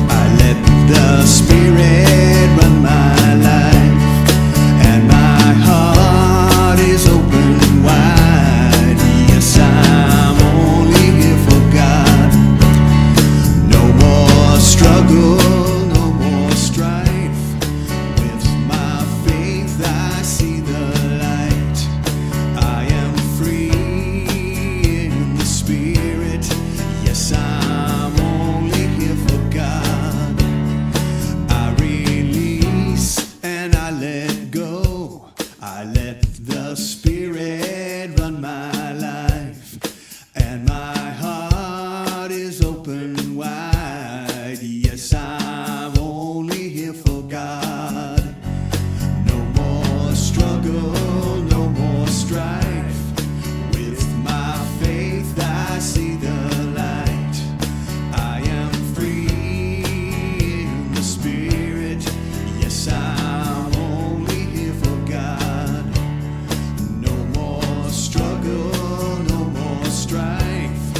I let the Spirit run my life, and my heart is open wide. Yes, I'm only here for God. No more struggle, no more strife. With my faith I see the light. I am free in the Spirit. Yes, I'm only here for God. I release and I let go. I let the Spirit run my life, and my heart is open wide. Yes, I'm only here for God. No more struggle, no more strife. With my faith I see the light. I am free in the Spirit. Yes, I'm only here for God. No more struggle, no more strife.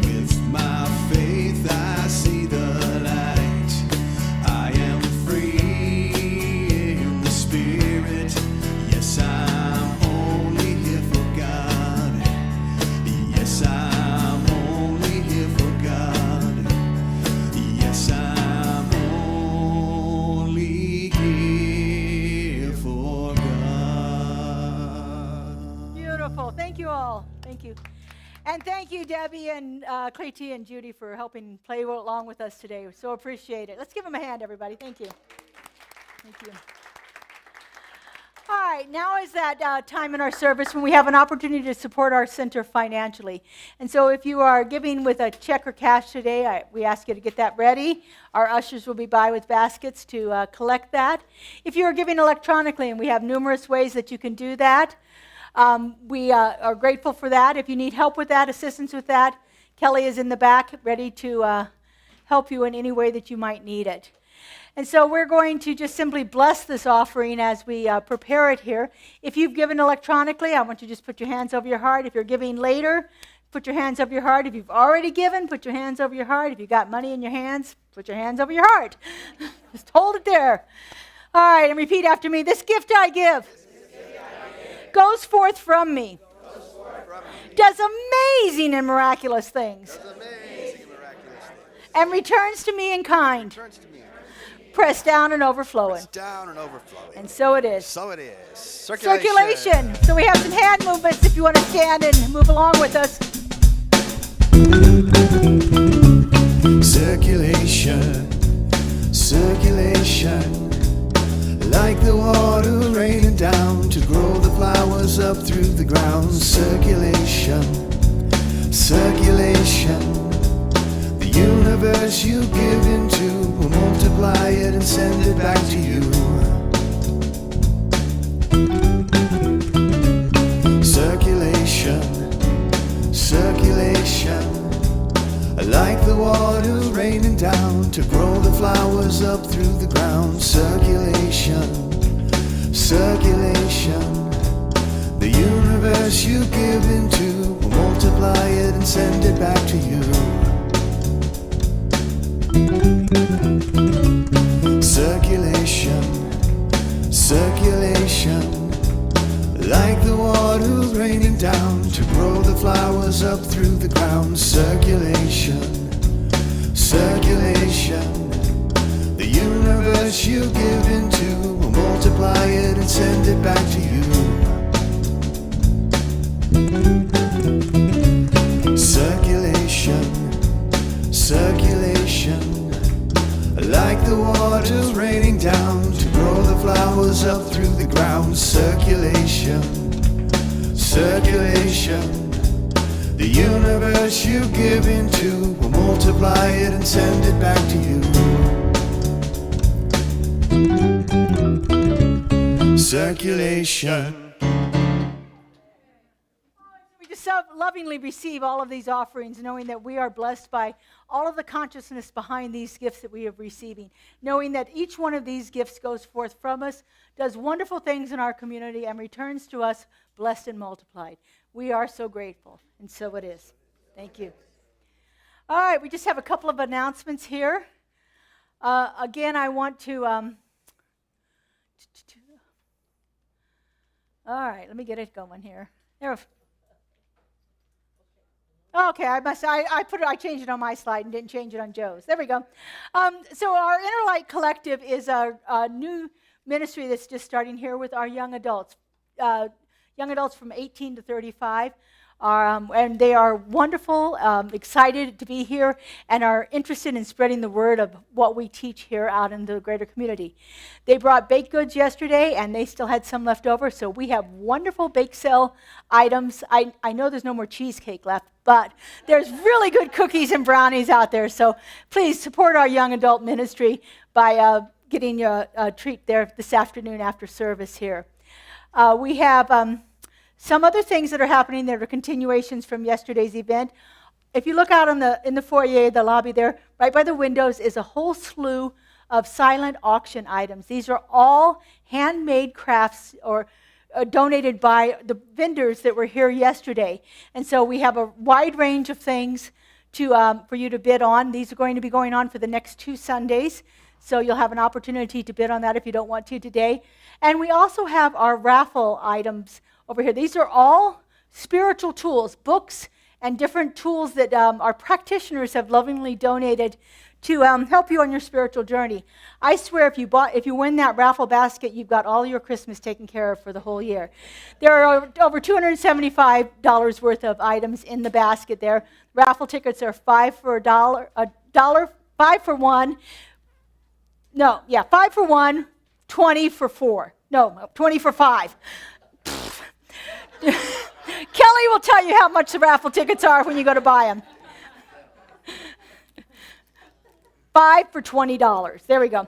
With my faith I see the light. I am free in the Spirit. Yes, I'm only here for God. Yes, I'm only here for God. Yes, I'm only here for God. Beautiful. Thank you all. Thank you. And thank you, Debbie and Clayton and Judy, for helping play along with us today. We so appreciate it. Let's give them a hand, everybody. Thank you. Thank you. All right, now is that time in our service when we have an opportunity to support our center financially. And so if you are giving with a check or cash today, we ask you to get that ready. Our ushers will be by with baskets to collect that. If you are giving electronically, and we have numerous ways that you can do that, we are grateful for that. If you need help with that, assistance with that, Kelly is in the back ready to help you in any way that you might need it. And so we're going to just simply bless this offering as we prepare it here. If you've given electronically, I want you to just put your hands over your heart. If you're giving later, put your hands over your heart. If you've already given, put your hands over your heart. If you've got money in your hands, put your hands over your heart. Just hold it there. All right, and repeat after me. This gift I give goes forth from me, does amazing and miraculous things, and returns to me in kind. Pressed down and overflowing. And so it is. So it is. Circulation. So we have some hand movements if you want to stand and move along with us. Circulation, circulation, like the water raining down to grow the flowers up through the ground. Circulation, circulation. The universe you give into will multiply it and send it back to you. Circulation, circulation, like the water raining down to grow the flowers up through the ground. Circulation, circulation, the universe you give into will multiply it and send it back to you. Circulation, circulation, like the water raining down to grow the flowers up through the ground. Circulation, circulation, the universe you give into will multiply it and send it back to you. Circulation, circulation, like the water raining down to grow the flowers up through the ground. Circulation, circulation, the universe you give into will multiply it and send it back to you. Circulation. We just so lovingly receive all of these offerings, knowing that we are blessed by all of the consciousness behind these gifts that we are receiving, knowing that each one of these gifts goes forth from us, does wonderful things in our community, and returns to us blessed and multiplied. We are so grateful, and so it is. Thank you. All right, we just have a couple of announcements here. Again, I want to... all right, let me get it going here. Okay, I changed it on my slide and didn't change it on Joe's. There we go. So our Inner Light Collective is a new ministry that's just starting here with our young adults. Young adults from 18 to 35. And they are wonderful, excited to be here, and are interested in spreading the word of what we teach here out in the greater community. They brought baked goods yesterday, and they still had some left over, so we have wonderful bake sale items. I know there's no more cheesecake left, but there's really good cookies and brownies out there, so please support our young adult ministry by getting a treat there this afternoon after service here. We have... some other things that are happening that are continuations from yesterday's event. If you look out in the foyer, the lobby there, right by the windows is a whole slew of silent auction items. These are all handmade crafts or donated by the vendors that were here yesterday. And so we have a wide range of things for you to bid on. These are going to be going on for the next 2 Sundays. So you'll have an opportunity to bid on that if you don't want to today. And we also have our raffle items over here. These are all spiritual tools, books, and different tools that our practitioners have lovingly donated to help you on your spiritual journey. I swear if you win that raffle basket, you've got all your Christmas taken care of for the whole year. There are over $275 worth of items in the basket there. Raffle tickets are $5 for $1, 5 for 1. No, yeah, 5 for 1, 20 for 4. No, 20 for 5. Kelly will tell you how much the raffle tickets are when you go to buy them. 5 for $20. There we go.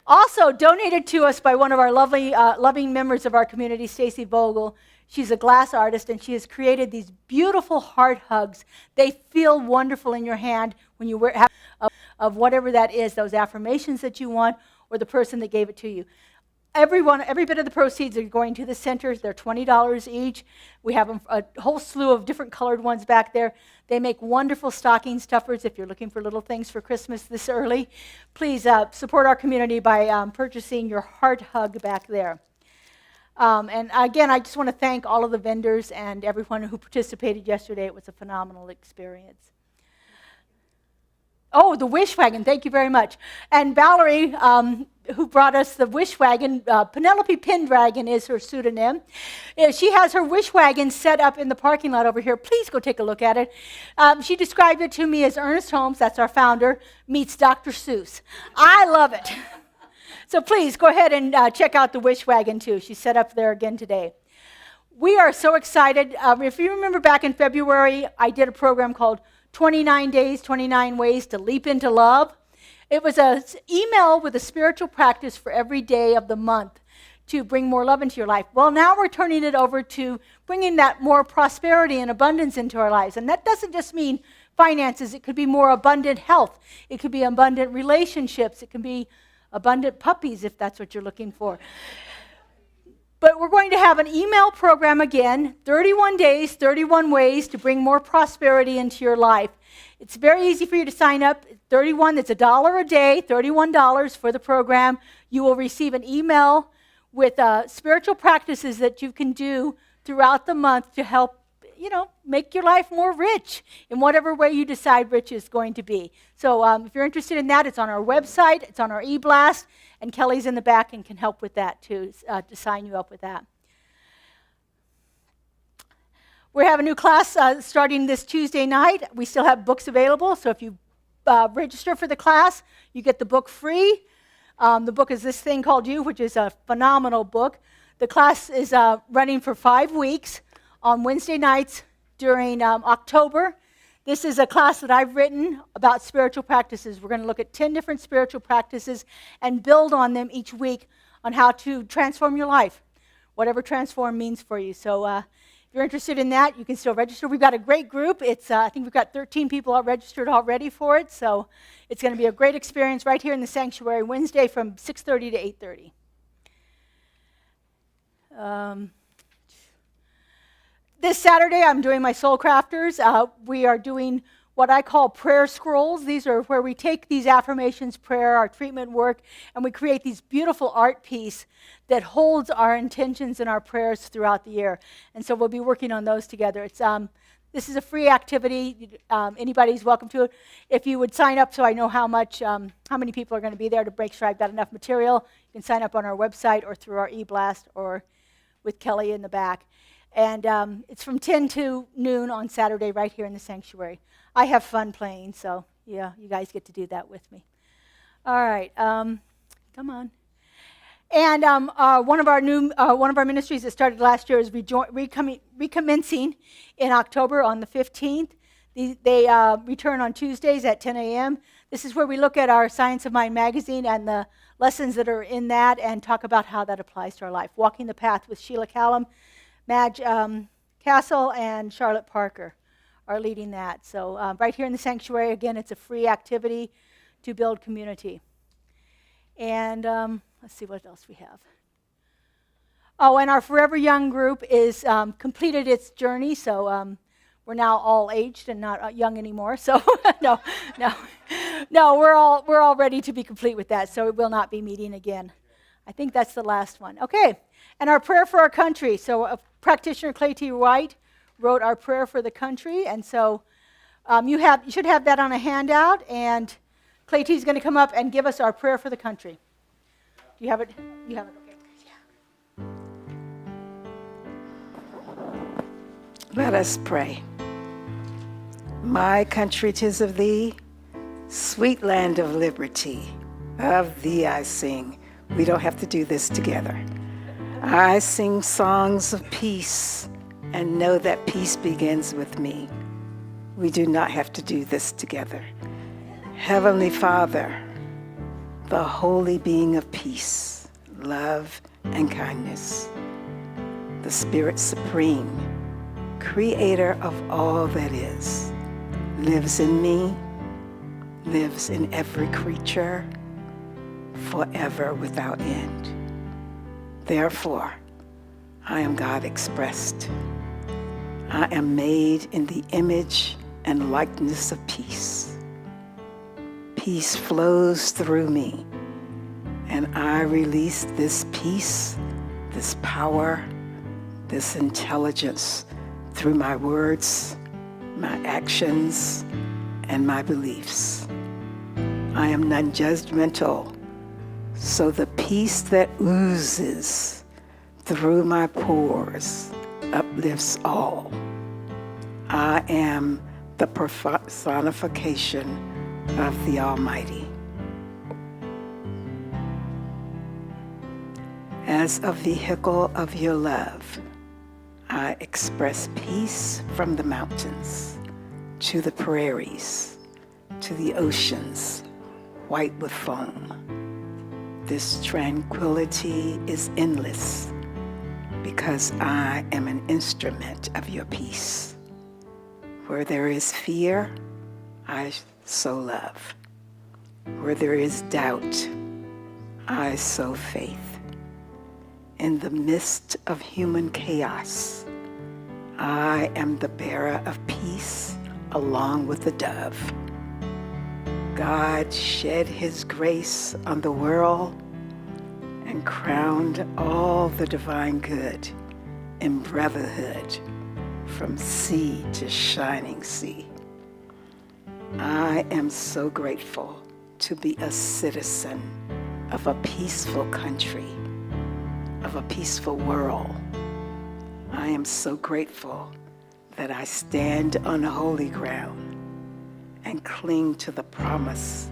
Also donated to us by one of our loving members of our community, Stacy Vogel. She's a glass artist, and she has created these beautiful heart hugs. They feel wonderful in your hand when you wear of whatever that is, those affirmations that you want, or the person that gave it to you. Every bit of the proceeds are going to the center. They're $20 each. We have a whole slew of different colored ones back there. They make wonderful stocking stuffers if you're looking for little things for Christmas this early. Please support our community by purchasing your heart hug back there. And again, I just want to thank all of the vendors and everyone who participated yesterday. It was a phenomenal experience. Oh, the wish wagon, thank you very much. And Valerie, who brought us the wish wagon, Penelope Pendragon is her pseudonym. She has her wish wagon set up in the parking lot over here. Please go take a look at it. She described it to me as Ernest Holmes, that's our founder, meets Dr. Seuss. I love it. So please go ahead and check out the wish wagon too. She's set up there again today. We are so excited. If you remember back in February, I did a program called 29 Days, 29 Ways to Leap into Love. It was an email with a spiritual practice for every day of the month to bring more love into your life. Well, now we're turning it over to bringing that more prosperity and abundance into our lives. And that doesn't just mean finances. It could be more abundant health. It could be abundant relationships. It can be abundant puppies if that's what you're looking for. But we're going to have an email program again, 31 days, 31 ways to bring more prosperity into your life. It's very easy for you to sign up. 31, that's $1 a day, $31 for the program. You will receive an email with spiritual practices that you can do throughout the month to help, make your life more rich in whatever way you decide rich is going to be. So if you're interested in that, it's on our website, it's on our e-blast, and Kelly's in the back and can help with that too, to sign you up with that. We have a new class starting this Tuesday night. We still have books available, so if you register for the class, you get the book free. The book is This Thing Called You, which is a phenomenal book. The class is running for 5 weeks on Wednesday nights during October. This is a class that I've written about spiritual practices. We're going to look at 10 different spiritual practices and build on them each week on how to transform your life, whatever transform means for you. So if you're interested in that, you can still register. We've got a great group. I think we've got 13 people all registered already for it. So it's going to be a great experience right here in the sanctuary Wednesday from 6:30 to 8:30. This Saturday, I'm doing my Soul Crafters. We are doing what I call prayer scrolls. These are where we take these affirmations, prayer, our treatment work, and we create these beautiful art piece that holds our intentions and our prayers throughout the year. And so we'll be working on those together. This is a free activity. Anybody's welcome to it. If you would sign up so I know how many people are going to be there to make sure I've got enough material, you can sign up on our website or through our e-blast or with Kelly in the back. And it's from 10 to noon on Saturday right here in the sanctuary. I have fun playing, so yeah, you guys get to do that with me. All right, come on. And one of our ministries that started last year is recommencing in October on the 15th. They return on Tuesdays at 10 a.m. This is where we look at our Science of Mind magazine and the lessons that are in that and talk about how that applies to our life. Walking the Path with Sheila Callum, Madge Castle, and Charlotte Parker are leading that. So right here in the sanctuary, again, it's a free activity to build community. And let's see what else we have. Oh, and our Forever Young group is completed its journey, so we're now all aged and not young anymore. So no, we're all ready to be complete with that. So it will not be meeting again. I think that's the last one. Okay, and our prayer for our country. So practitioner Clay T. White wrote our prayer for the country, and so you should have that on a handout. And Clay T. is going to come up and give us our prayer for the country. Do you have it? You have it. Okay. Yeah. Let us pray. My country, 'tis of thee, sweet land of liberty, of thee I sing. We don't have to do this together. I sing songs of peace and know that peace begins with me. We do not have to do this together. Heavenly Father, the holy being of peace, love, and kindness, the Spirit Supreme, creator of all that is, lives in me, lives in every creature, forever without end. Therefore, I am God expressed. I am made in the image and likeness of peace. Peace flows through me, and I release this peace, this power, this intelligence through my words, my actions, and my beliefs. I am non-judgmental, so the peace that oozes through my pores uplifts all. I am the personification of the Almighty. As a vehicle of your love, I express peace from the mountains to the prairies, to the oceans, white with foam. This tranquility is endless because I am an instrument of your peace. Where there is fear, I sow love. Where there is doubt, I sow faith. In the midst of human chaos, I am the bearer of peace along with the dove. God shed his grace on the world and crowned all the divine good in brotherhood from sea to shining sea. I am so grateful to be a citizen of a peaceful country, of a peaceful world. I am so grateful that I stand on holy ground and cling to the promise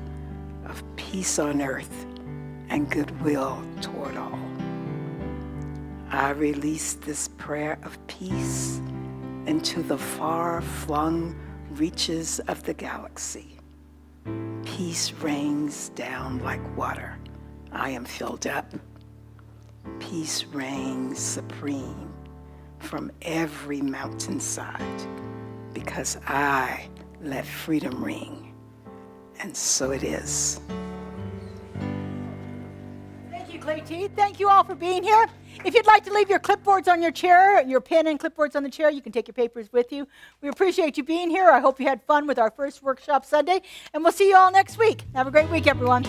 of peace on earth and goodwill toward all. I release this prayer of peace into the far-flung reaches of the galaxy. Peace rains down like water. I am filled up. Peace reigns supreme from every mountainside because I let freedom ring. And so it is. Thank you, Clay T. Thank you all for being here. If you'd like to leave your clipboards on your chair, your pen and clipboards on the chair, you can take your papers with you. We appreciate you being here. I hope you had fun with our first workshop Sunday, and we'll see you all next week. Have a great week, everyone.